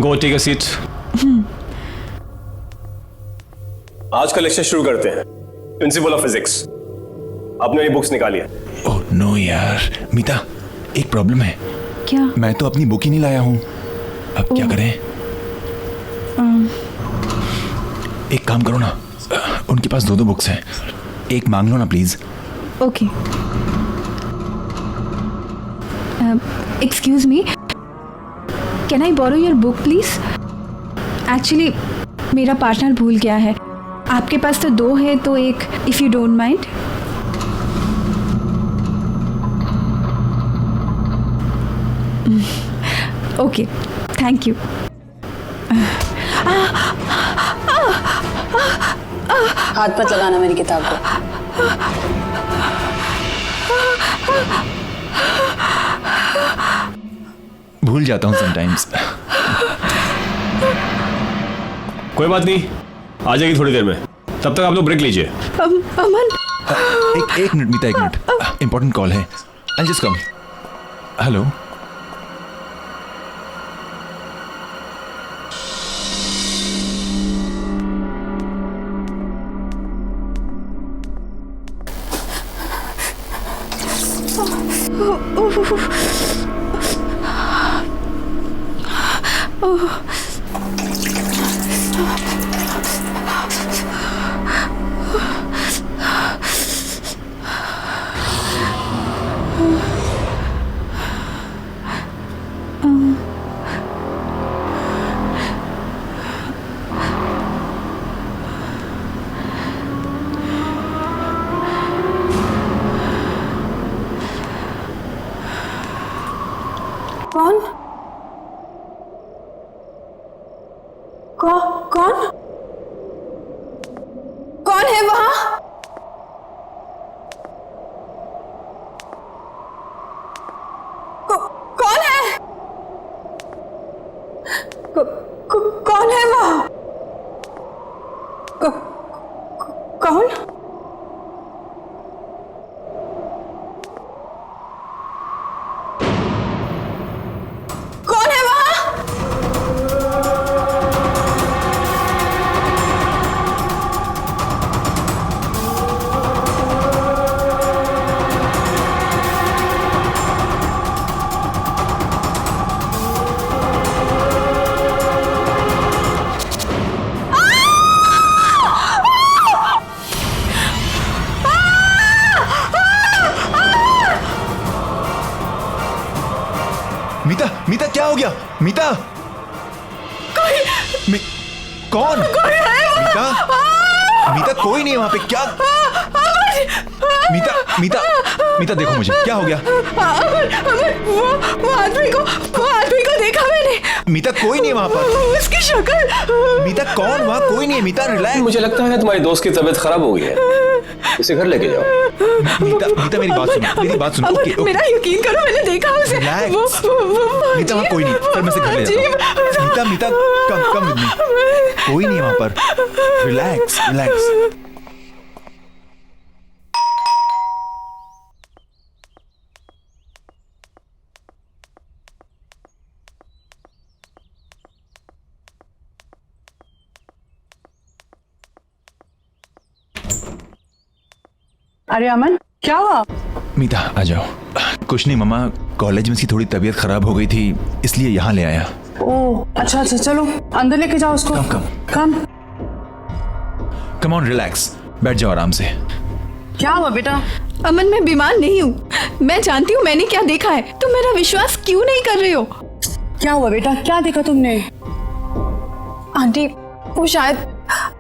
Go take a seat. आज का लेक्चर शुरू करते हैं। प्रिंसिपल ऑफ फिजिक्स, आपने ये बुक्स निकाली है। ओह नो यार, मीता एक प्रॉब्लम है। क्या? मैं तो अपनी बुक ही नहीं लाया हूँ। अब क्या करें? एक काम करो ना, उनके पास 2 बुक्स हैं, एक मांग लो ना please. Okay. Excuse me, can I borrow your book please? Actually मेरा पार्टनर भूल गया है। आपके पास तो 2 है, तो एक, if you don't mind. Okay, thank you. हाथ मत लगाना मेरी किताब को। भूल जाता हूँ समटाइम्स। कोई बात नहीं, आ जाएगी थोड़ी देर में। तब तक आप लोग ब्रेक लीजिए। अमन, एक मिनट मीता, एक मिनट, इंपॉर्टेंट कॉल है। I just come. हेलो, कौन? कौन? कौन है वहां? कौन है? कौन है वहां? कौन? मीता, मीता क्या हो गया? मीता, कौन? मीता, मीता कोई नहीं है वहां पे। क्या? मीता, मीता, मीता देखो मुझे, क्या हो गया? वो आदमी को देखा मैंने। मीता कोई नहीं है वहां पर। उसकी शक्ल। मीता कौन? वहां कोई नहीं है। मीता रिलैक्स। मुझे लगता है तुम्हारी दोस्त की तबीयत खराब हो गई है, इसे घर लेके जाओ। मीता, मीता मेरी बात सुनो, मेरी बात सुनो। ओके, मेरा यकीन करो, मैंने देखा उसे। मीता वहां कोई नहीं, फिर मैं से घर ले जाता हूं। मीता, मीता कम विद मी, कोई नहीं है वहां पर। Relax, relax. अरे अमन, क्या हुआ? मीता आ जाओ। कुछ नहीं मम्मा, कॉलेज में इसकी थोड़ी तबीयत खराब हो गई थी, इसलिए यहाँ ले आया। ओह अच्छा, चलो अंदर लेके जाओ उसको। कम ऑन, रिलैक्स, बैठ जाओ आराम से। क्या हुआ बेटा? अमन, मैं बीमार नहीं हूँ। मैं जानती हूँ मैंने क्या देखा है, तुम मेरा विश्वास क्यों नहीं कर रहे हो? क्या हुआ बेटा, क्या देखा तुमने? आंटी, वो शायद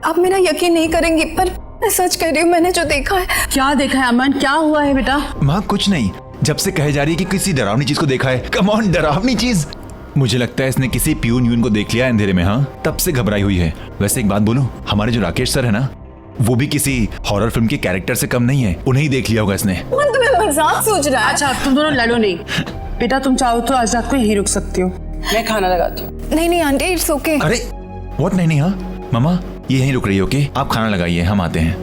आप मेरा यकीन नहीं करेंगी, पर मैं सच कह रही हूँ, मैंने जो देखा है। क्या देखा है अमन? क्या हुआ है बेटा? माँ कुछ नहीं, जब से कहे जा रही है कि किसी डरावनी चीज को देखा है। कम ऑन, डरावनी चीज? मुझे लगता है इसने किसी प्यून यून को देख लिया है अंधेरे में, हाँ, तब से घबराई हुई है। वैसे एक बात बोलूं, हमारे जो राकेश सर है ना, वो भी किसी हॉरर फिल्म के कैरेक्टर से कम नहीं है। उन्हें ही देख लिया होगा इसने। अमन तुम्हें मजाक सोच रहा है। अच्छा तुम दोनों लड़ो नहीं। बेटा तुम चाहो तो आज रात को यहीं रुक सकती हो, मैं खाना लगाती हूँ। नहीं नहीं आंटी, इट्स ओके। अरे व्हाट, नहीं नहीं, हाँ मामा ये यहीं रुक रही हो, ओके? आप खाना लगाइए, हम आते हैं।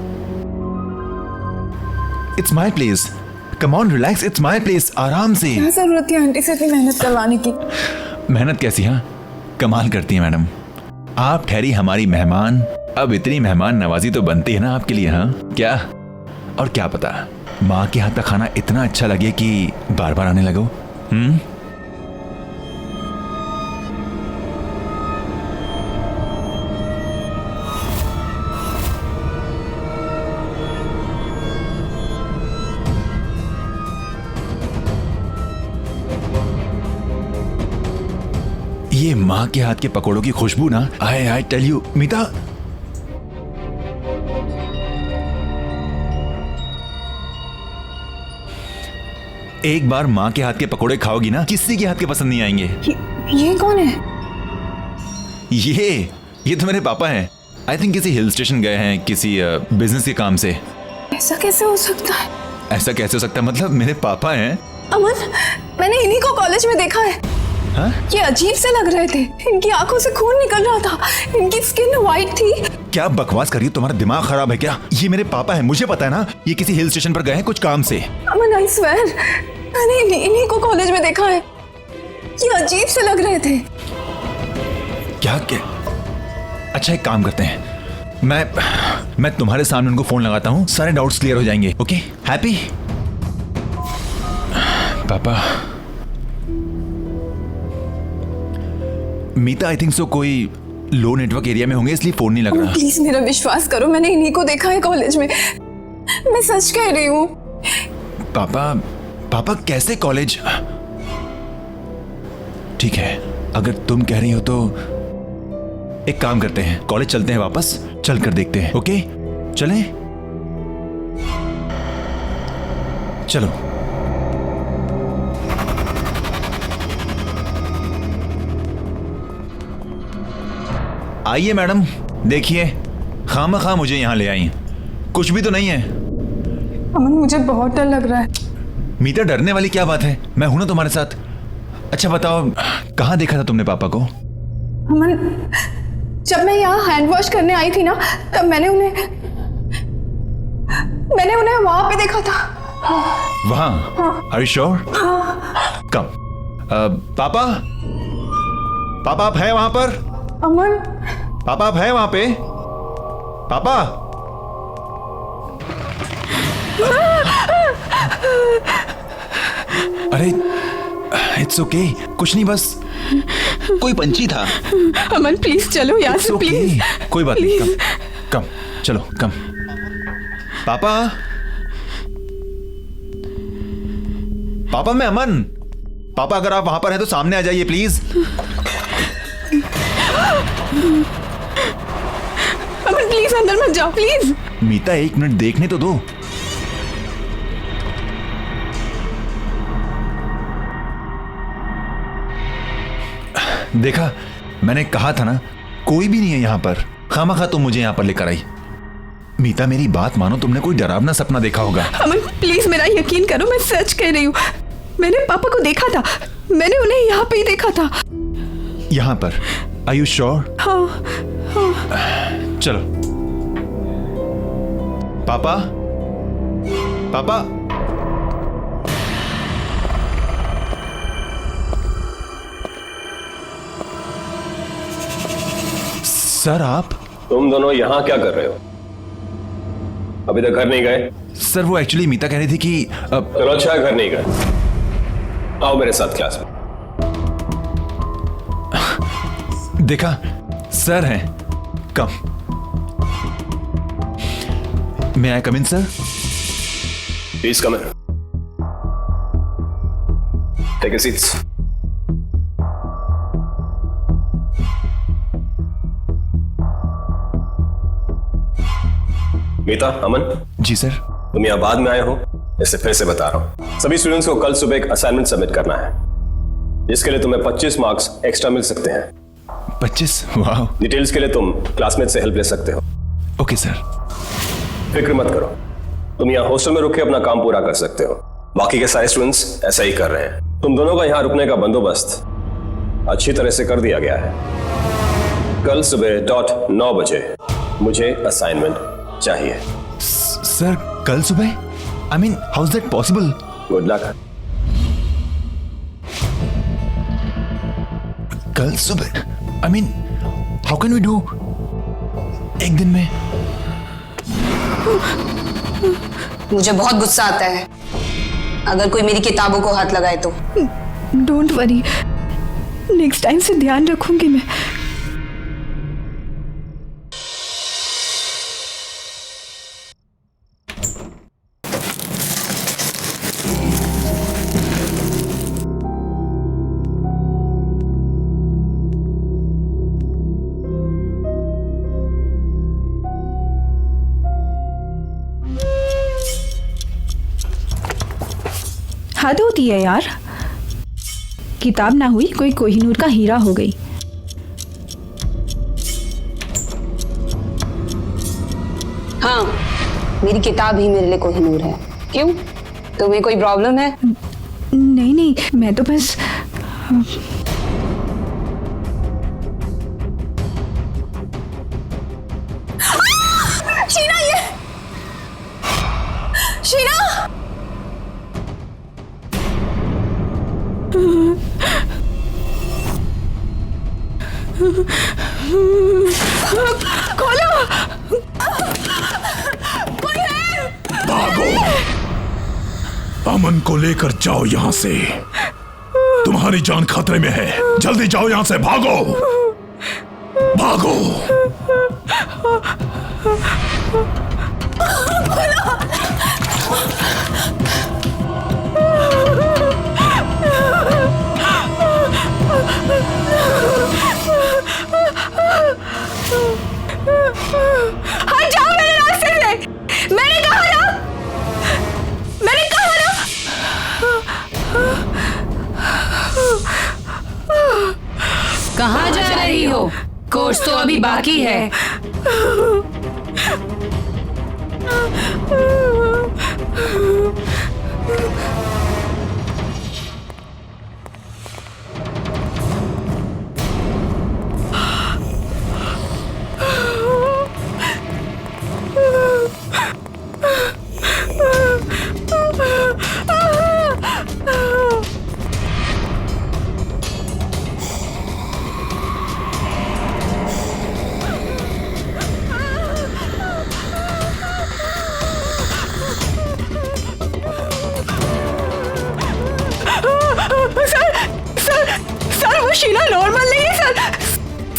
It's my place, come on relax, it's my place, आराम से। क्या जरूरत थी आंटी से इतनी मेहनत करवाने की? मेहनत कैसी, हाँ कमाल करती है मैडम। आप ठहरी हमारी मेहमान, अब इतनी मेहमान नवाजी तो बनती है ना आपके लिए, हाँ? क्या और क्या पता माँ के हाथ का खाना इतना अच्छा लगे कि बार बार आने लगो। ये माँ के हाथ के पकौड़ों की खुशबू ना, आई टेल यू मीता, एक बार माँ के हाथ के पकौड़े खाओगी ना, किसी के हाथ के पसंद नहीं आएंगे। ये कौन है? ये तो मेरे पापा हैं। आई थिंक किसी हिल स्टेशन गए हैं किसी बिजनेस के काम से। ऐसा कैसे हो सकता है? ऐसा कैसे हो सकता है मतलब, मेरे पापा हैं। अमन, मैंने इन्हीं को कॉलेज में देखा है। हाँ? ये अजीब से लग रहे थे, इनकी आंखों से खून निकल रहा था, इनकी स्किन वाइट थी। क्या बकवास करिए, तुम्हारा दिमाग खराब है क्या? ये मेरे पापा हैं, मुझे पता है ना, ये किसी हिल स्टेशन पर गए हैं कुछ काम से। अमन आई स्वेयर, मैंने इन्हीं को कॉलेज में देखा है। ये अजीब से लग रहे थे। क्या? अच्छा एक काम करते हैं, मैं तुम्हारे सामने उनको फोन लगाता हूँ, सारे डाउट्स क्लियर हो जाएंगे। Okay happy? पापा मीता आई थिंक सो कोई लो नेटवर्क एरिया में होंगे इसलिए फोन नहीं लग रहा। प्लीज मेरा विश्वास करो, मैंने इन्हीं को देखा है कॉलेज में, मैं सच कह रही हूँ। पापा कैसे कॉलेज? ठीक है अगर तुम कह रही हो तो एक काम करते हैं, कॉलेज चलते हैं, वापस चल कर देखते हैं। ओके चलें? चलो। आइए मैडम, देखिए खामखा मुझे यहाँ ले आई, कुछ भी तो नहीं है। अमन मुझे बहुत डर लग रहा है। मीता डरने वाली क्या बात है, मैं हूं ना तुम्हारे साथ। अच्छा बताओ कहाँ देखा था तुमने पापा को? अमन जब मैं यहाँ हैंड वॉश करने आई थी ना, तब मैंने उन्हें वहां पे देखा था। वहां? Are you sure? कम। पापा आप हैं वहां पर? अमन पापा आप हैं वहां पे? पापा अरे इट्स ओके, कुछ नहीं, बस कोई पंछी था। अमन प्लीज चलो यहाँ से, प्लीज। कोई बात नहीं, कम चलो कम। पापा मैं अमन। पापा अगर आप वहां पर हैं तो सामने आ जाइए प्लीज। अमन प्लीज अंदर मत जाओ प्लीज। मीता एक मिनट देखने तो दो। देखा, मैंने कहा था ना कोई भी नहीं है यहाँ पर, खामखा तुम मुझे यहाँ पर लेकर आई। मीता मेरी बात मानो, तुमने कोई डरावना सपना देखा होगा। अमन प्लीज मेरा यकीन करो, मैं सच कह रही हूँ, मैंने पापा को देखा था, मैंने उन्हें यहाँ पे ही देखा था। यहाँ पर? Are you sure? हाँ। चलो। पापा सर आप? तुम दोनों यहाँ क्या कर रहे हो? अभी तक घर नहीं गए? सर वो एक्चुअली मीता कह रही थी कि चलो अच्छा है, घर नहीं गए, आओ मेरे साथ क्लास में। देखा सर हैं, come. May I come in sir? Please come in, take a seats. Meeta, Aman. जी सर। तुम यहाँ बाद में आए हो, इससे फिर से बता रहा हूं, सभी स्टूडेंट्स को कल सुबह एक असाइनमेंट सबमिट करना है। जिसके लिए तुम्हें 25 मार्क्स एक्स्ट्रा मिल सकते हैं। 25? वाह। डिटेल्स के लिए तुम क्लासमेट से हेल्प ले सकते हो। Okay sir. फिक्र मत करो, तुम यहाँ हॉस्टल में रुक के अपना काम पूरा कर सकते हो। बाकी के सारे स्टूडेंट्स ऐसा ही कर रहे हैं। तुम दोनों का यहाँ रुकने का बंदोबस्त अच्छी तरह से कर दिया गया है। कल सुबह .9 बजे मुझे असाइनमेंट चाहिए। सर कल सुबह? I mean how is that possible? Good luck. कल सुबह? I mean how can we do एक दिन में? मुझे बहुत गुस्सा आता है अगर कोई मेरी किताबों को हाथ लगाए तो। डोंट वरी, नेक्स्ट टाइम से ध्यान रखूंगी मैं। हद होती है यार, किताब ना हुई कोई कोहिनूर का हीरा हो गई। हाँ, मेरी किताब ही मेरे लिए कोहिनूर है। क्यों, तुम्हें कोई प्रॉब्लम है? नहीं नहीं, मैं तो बस शीना, ये शीना! खोलो! भागो! अमन को लेकर जाओ यहां से। तुम्हारी जान खतरे में है। जल्दी जाओ यहां से, भागो! भागो! हट जाओ मेरे रास्ते से! मैंने कहा ना, मैंने कहा ना। कहाँ जा रही हो? कोर्स तो अभी बाकी है। सर वो शीला नॉर्मल नहीं है सर।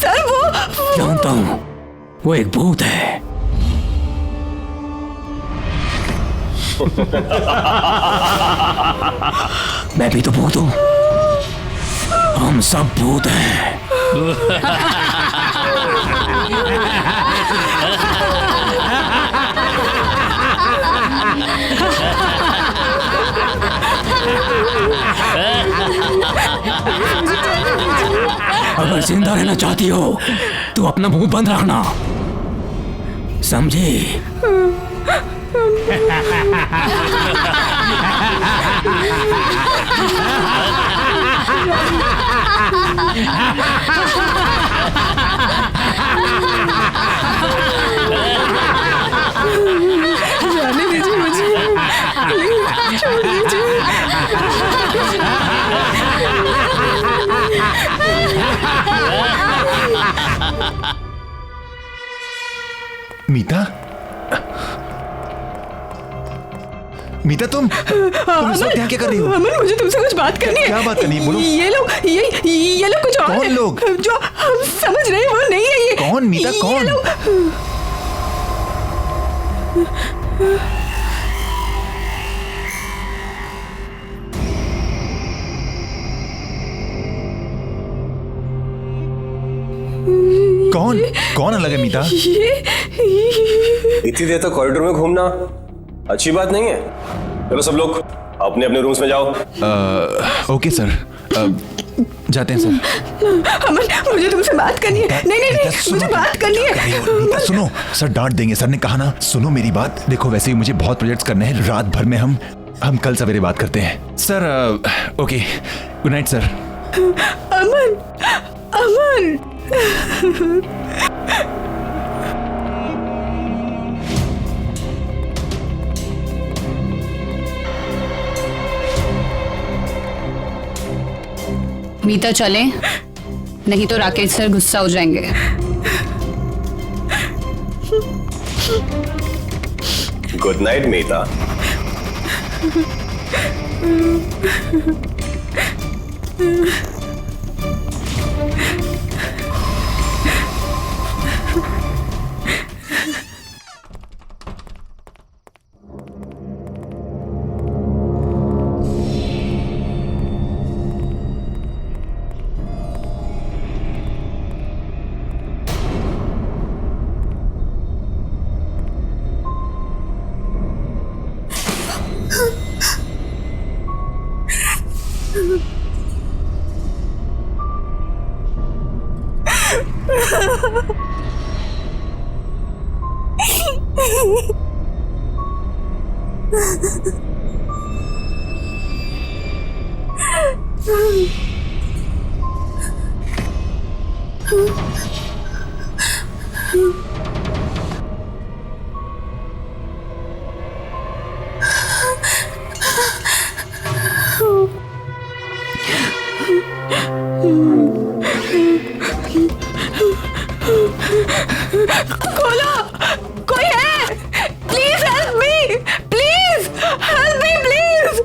सर वो जानता हूँ, वो एक भूत है। मैं भी तो भूत हूँ। हम सब भूत हैं। अगर जिंदा रहना चाहती हो तो अपना मुंह बंद रखना, समझी? जाने दीजिए मुझे, प्लीज छोड़ दीजिए। मीता, मीता तुम इस वक्त यहाँ क्या कर रही हो? अमन, मुझे तुमसे कुछ बात करनी है। क्या बात करनी है? बोलो। ये लोग कुछ और कौन है। लोग? जो हम समझ रहे हैं वो नहीं है। ये कौन मीता, कौन? कौन कौन अलग है मीता? इतनी देर तक कॉरिडोर में घूमना अच्छी बात नहीं है। चलो सब लोग अपने अपने रूम्स में जाओ। Okay sir. जाते हैं सर। अमन, मुझे तुमसे बात करनी है। नहीं नहीं नहीं, मुझे बात करनी है। नीता सुनो, सर डांट देंगे, सर ने कहा ना। सुनो मेरी बात, देखो वैसे ही मुझे बहुत प्रोजेक्ट्स करने हैं, रात भर में हम कल सवेरे बात करते हैं sir. Okay, good night sir. Aman, Aman. Meeta चले, नहीं तो राकेश सर गुस्सा हो जाएंगे। Good night Meeta. खोलो, कोई है? Please help me, please help me, please.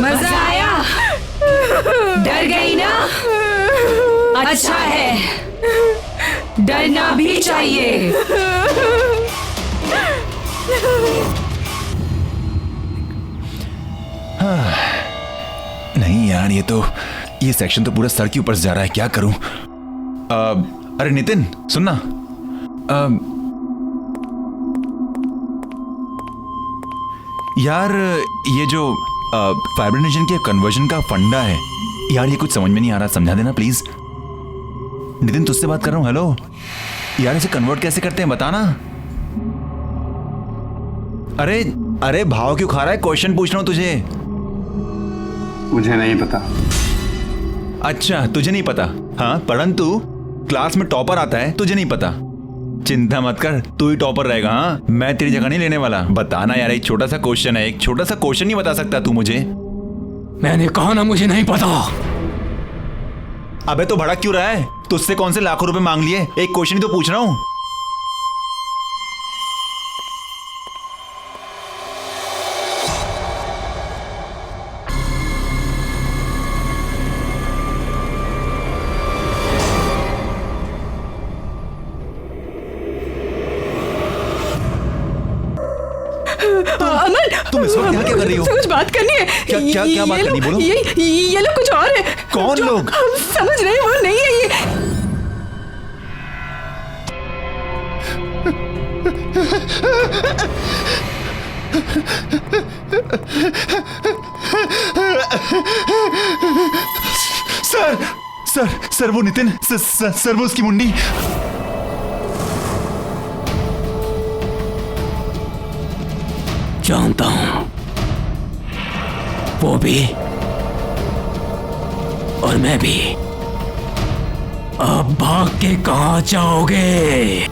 मजा आया? डर गई ना? अच्छा है, डरना भी चाहिए। नहीं यार, ये सेक्शन तो पूरा सर के ऊपर से जा रहा है, क्या करूं? अरे नितिन सुनना, यार ये जो फाइब्रिनेशन के कन्वर्जन का फंडा है यार, ये कुछ समझ में नहीं आ रहा, समझा देना प्लीज। नितिन तुझसे बात कर रहा हूं। हेलो यार, इसे कन्वर्ट कैसे करते हैं बताना। अरे अरे भाव क्यों खा रहा है? क्वेश्चन पूछ रहा हूं तुझे। मुझे नहीं पता। अच्छा तुझे नहीं पता? हाँ, परंतु क्लास में टॉपर आता है, तुझे नहीं पता। चिंता मत कर, तू ही टॉपर रहेगा। हाँ, मैं तेरी जगह नहीं लेने वाला। बताना यार, एक छोटा सा क्वेश्चन है, एक छोटा सा क्वेश्चन नहीं बता सकता तू मुझे? मैंने कहा ना मुझे नहीं पता। अबे तो भड़क क्यों रहा है? तुझसे कौन से लाखों रुपए मांग लिए? एक क्वेश्चन ही तो पूछ रहा हूं। तुम इस वक्त यहाँ क्या कर रही हो? कुछ बात करनी है। क्या बात करनी? बोलो। ये लोग कुछ और है। कौन लोग? हम समझ रहे हैं, वो नहीं है ये। सर सर सर वो नितिन सर वो उसकी मुंडी। जानता हूं, वो भी और मैं भी। अब भाग के कहां जाओगे?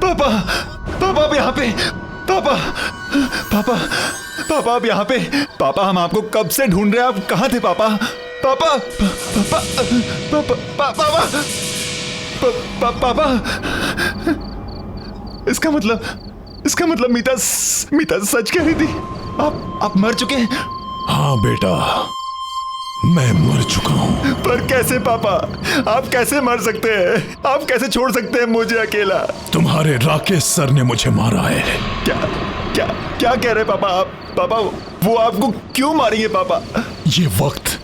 पापा, पापा आप यहाँ पे, पापा, पापा, पापा आप यहाँ पे, पापा हम आपको कब से ढूंढ रहे हैं, आप कहाँ थे पापा? पापा, पापा, पापा, पापा, पापा, इसका मतलब मीता सच कह रही थी, आप मर चुके हैं? हाँ बेटा, मैं मर चुका हूँ। पर कैसे पापा, आप कैसे मर सकते हैं? आप कैसे छोड़ सकते हैं मुझे अकेला? तुम्हारे राकेश सर ने मुझे मारा है। क्या क्या क्या कह रहे पापा आप? पापा वो आपको क्यों मारेंगे पापा? ये वक्त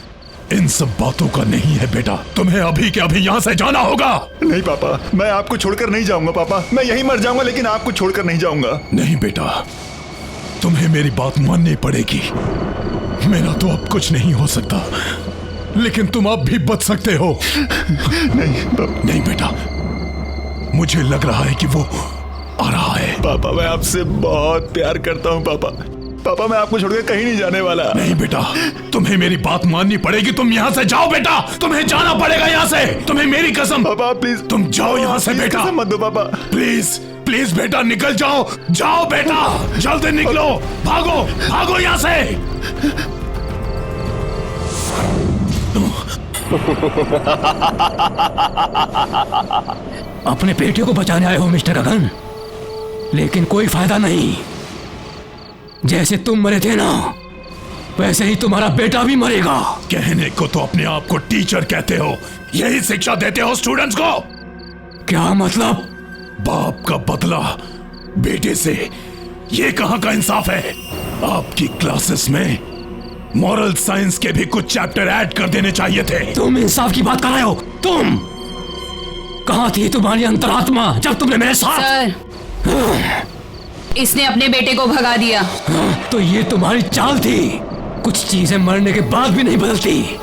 इन सब बातों का नहीं है बेटा, तुम्हें अभी के अभी यहाँ से जाना होगा। नहीं पापा, मैं आपको छोड़कर नहीं जाऊंगा पापा, मैं यहीं मर जाऊंगा लेकिन आपको छोड़कर नहीं जाऊंगा। नहीं बेटा, तुम्हें मेरी बात माननी पड़ेगी। मेरा तो अब कुछ नहीं हो सकता, लेकिन तुम अब भी बच सकते हो। नहीं बेटा, मुझे लग रहा है कि वो आ रहा है। पापा मैं आपसे बहुत प्यार करता हूँ पापा, पापा मैं आपको छोड़कर कहीं नहीं जाने वाला। नहीं बेटा, तुम्हें मेरी बात माननी पड़ेगी, तुम यहाँ से जाओ बेटा, तुम्हें जाना पड़ेगा यहाँ से, तुम्हें मेरी कसम। पापा प्लीज तुम जाओ यहाँ से बेटा, मत दो पापा, प्लीज प्लीज बेटा निकल जाओ, जाओ बेटा, जल्दी निकलो, भागो भागो यहाँ से। अपने बेटे को बचाने आए हो मिस्टर गगन, लेकिन कोई फायदा नहीं। जैसे तुम मरे थे ना, वैसे ही तुम्हारा बेटा भी मरेगा। कहने को तो अपने आप को टीचर कहते हो, यही शिक्षा देते हो स्टूडेंट्स को? क्या मतलब? बाप का बदला बेटे से, ये कहां का इंसाफ है? आपकी क्लासेस में मॉरल साइंस के भी कुछ चैप्टर ऐड कर देने चाहिए थे। तुम इंसाफ की बात कर रहे हो? तुम कहां थी तुम्हारी अंतरात्मा जब तुमने मेरे साथ? सर, इसने अपने बेटे को भगा दिया। तो ये तुम्हारी चाल थी, कुछ चीजें मरने के बाद भी नहीं बदलती।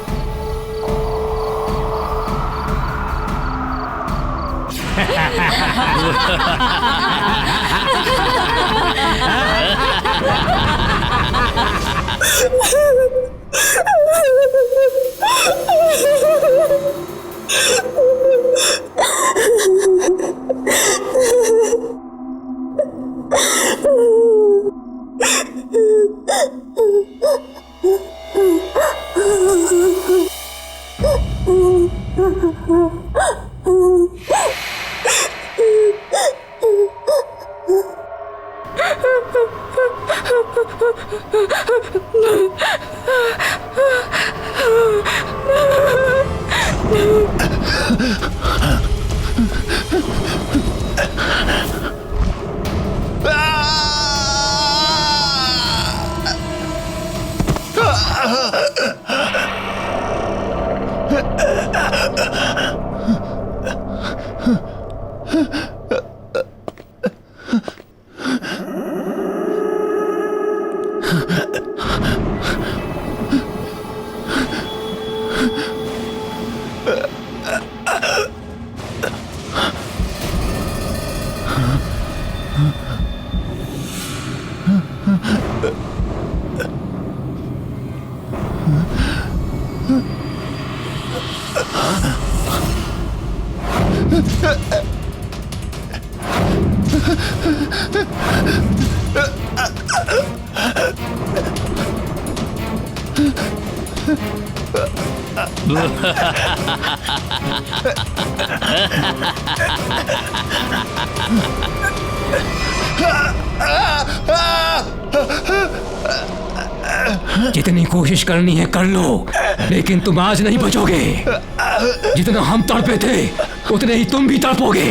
जितनी कोशिश करनी है कर लो, लेकिन तुम आज नहीं बचोगे। जितना हम तड़पे थे उतने ही तुम भी तड़पोगे।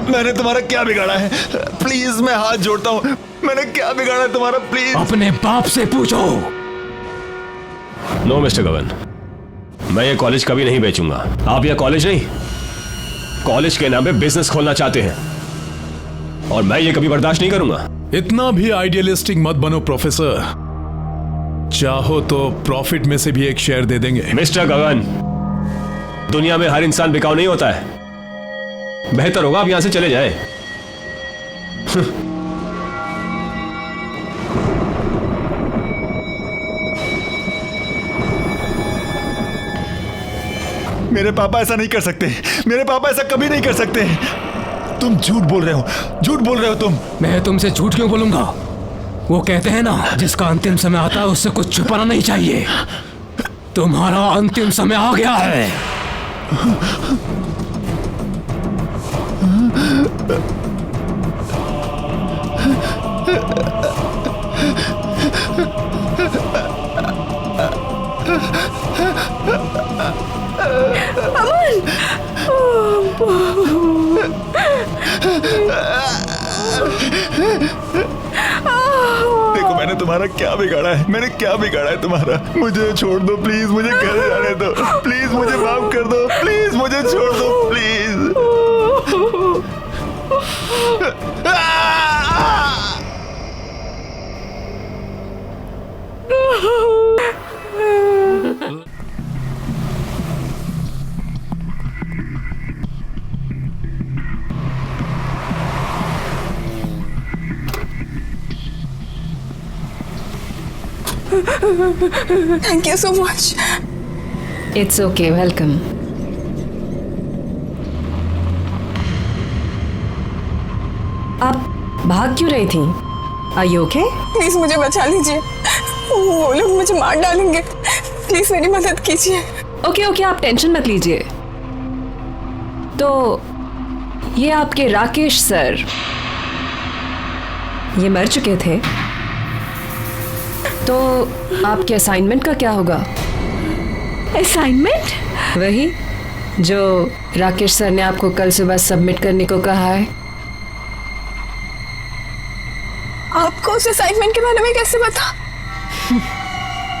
मैंने तुम्हारा क्या बिगाड़ा है? प्लीज मैं हाथ जोड़ता हूँ, मैंने क्या बिगाड़ा है तुम्हारा? प्लीज अपने बाप से पूछो। नो मिस्टर गगन, मैं ये कॉलेज कभी नहीं बेचूंगा। आप ये कॉलेज नहीं, कॉलेज के नाम पे बिजनेस खोलना चाहते हैं और मैं ये कभी बर्दाश्त नहीं करूंगा। इतना भी आइडियलिस्टिक मत बनो प्रोफेसर। चाहो तो प्रॉफिट में से भी एक शेयर दे देंगे। मिस्टर गगन, दुनिया में हर इंसान बिकाऊ नहीं होता है। बेहतर होगा आप यहां से चले जाए। मेरे पापा ऐसा नहीं कर सकते। मेरे पापा ऐसा कभी नहीं कर सकते। तुम झूठ बोल रहे हो, झूठ बोल रहे हो तुम। मैं तुमसे झूठ क्यों बोलूंगा? वो कहते हैं ना, जिसका अंतिम समय आता है उससे कुछ छुपाना नहीं चाहिए। तुम्हारा अंतिम समय आ गया है। अमन! देखो मैंने तुम्हारा क्या बिगाड़ा है, मैंने क्या बिगाड़ा है तुम्हारा। मुझे छोड़ दो प्लीज, मुझे घर जाने दो प्लीज, मुझे माफ कर दो प्लीज, मुझे छोड़ दो please. Thank you so much. It's okay, welcome. आप भाग क्यों रही थी? Are you okay? प्लीज मुझे बचा लीजिए, वो लोग मुझे मार डालेंगे। प्लीज मेरी मदद कीजिए। ओके ओके, आप टेंशन मत लीजिए। तो ये आपके राकेश सर, ये मर चुके थे, तो आपके असाइनमेंट का क्या होगा? असाइनमेंट? वही जो राकेश सर ने आपको कल सुबह सबमिट करने को कहा है। आपको उस असाइनमेंट के बारे में कैसे पता?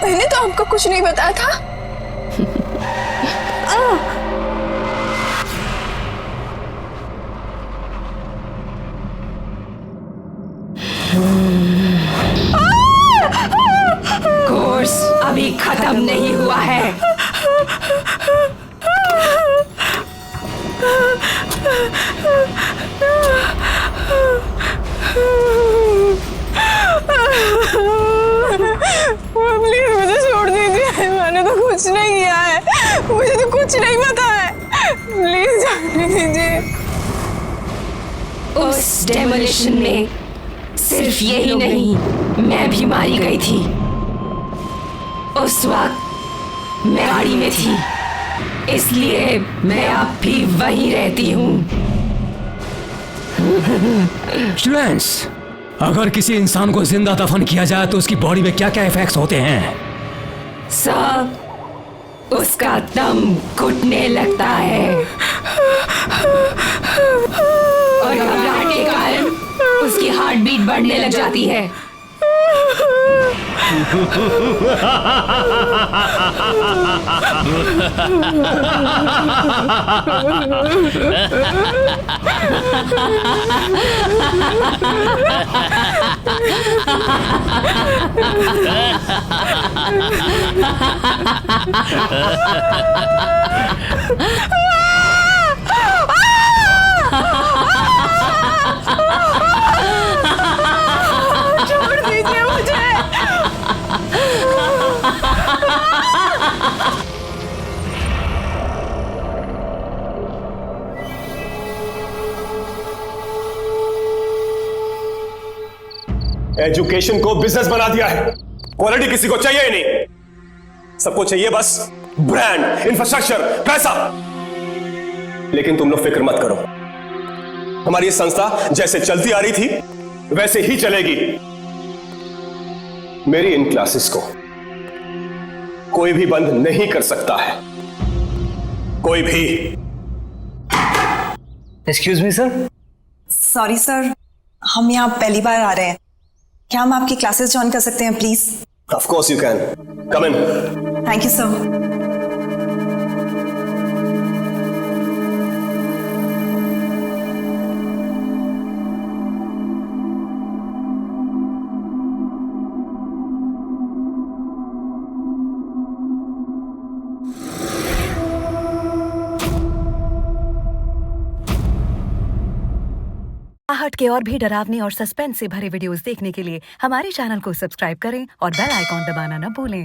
मैंने तो आपको कुछ नहीं बताया था। कोर्स अभी खत्म नहीं हुआ है। प्लीज मुझे छोड़ दीजिए, मैंने तो कुछ नहीं किया है, मुझे तो कुछ नहीं पता है। प्लीज जाने दीजिए। उस डेमोलिशन में सिर्फ यही नहीं, मैं भी मारी गई थी। उस वक्त मैं गाड़ी में थी, इसलिए मैं अब भी वहीं रहती हूँ। स्टूडेंट्स, अगर किसी इंसान को जिंदा दफन किया जाए तो उसकी बॉडी में क्या क्या इफेक्ट्स होते हैं? सब, उसका दम घुटने लगता है और घबराहट के कारण उसकी हार्ट बीट बढ़ने लग जाती है। छोड़ दीजिए मुझे। एजुकेशन को बिजनेस बना दिया है। क्वालिटी किसी को चाहिए ही नहीं, सबको चाहिए बस ब्रांड, इंफ्रास्ट्रक्चर, पैसा। लेकिन तुम लोग फिक्र मत करो, हमारी ये संस्था जैसे चलती आ रही थी वैसे ही चलेगी। मेरी इन क्लासेस को कोई भी बंद नहीं कर सकता है, कोई भी। Excuse me sir. Sorry sir, हम यहाँ पहली बार आ रहे हैं, क्या हम आपकी क्लासेस ज्वाइन कर सकते हैं please? Of course you can, come in. Thank you sir. आहट के और भी डरावनी और सस्पेंस से भरे वीडियोस देखने के लिए हमारे चैनल को सब्सक्राइब करें और बेल आइकॉन दबाना न भूलें।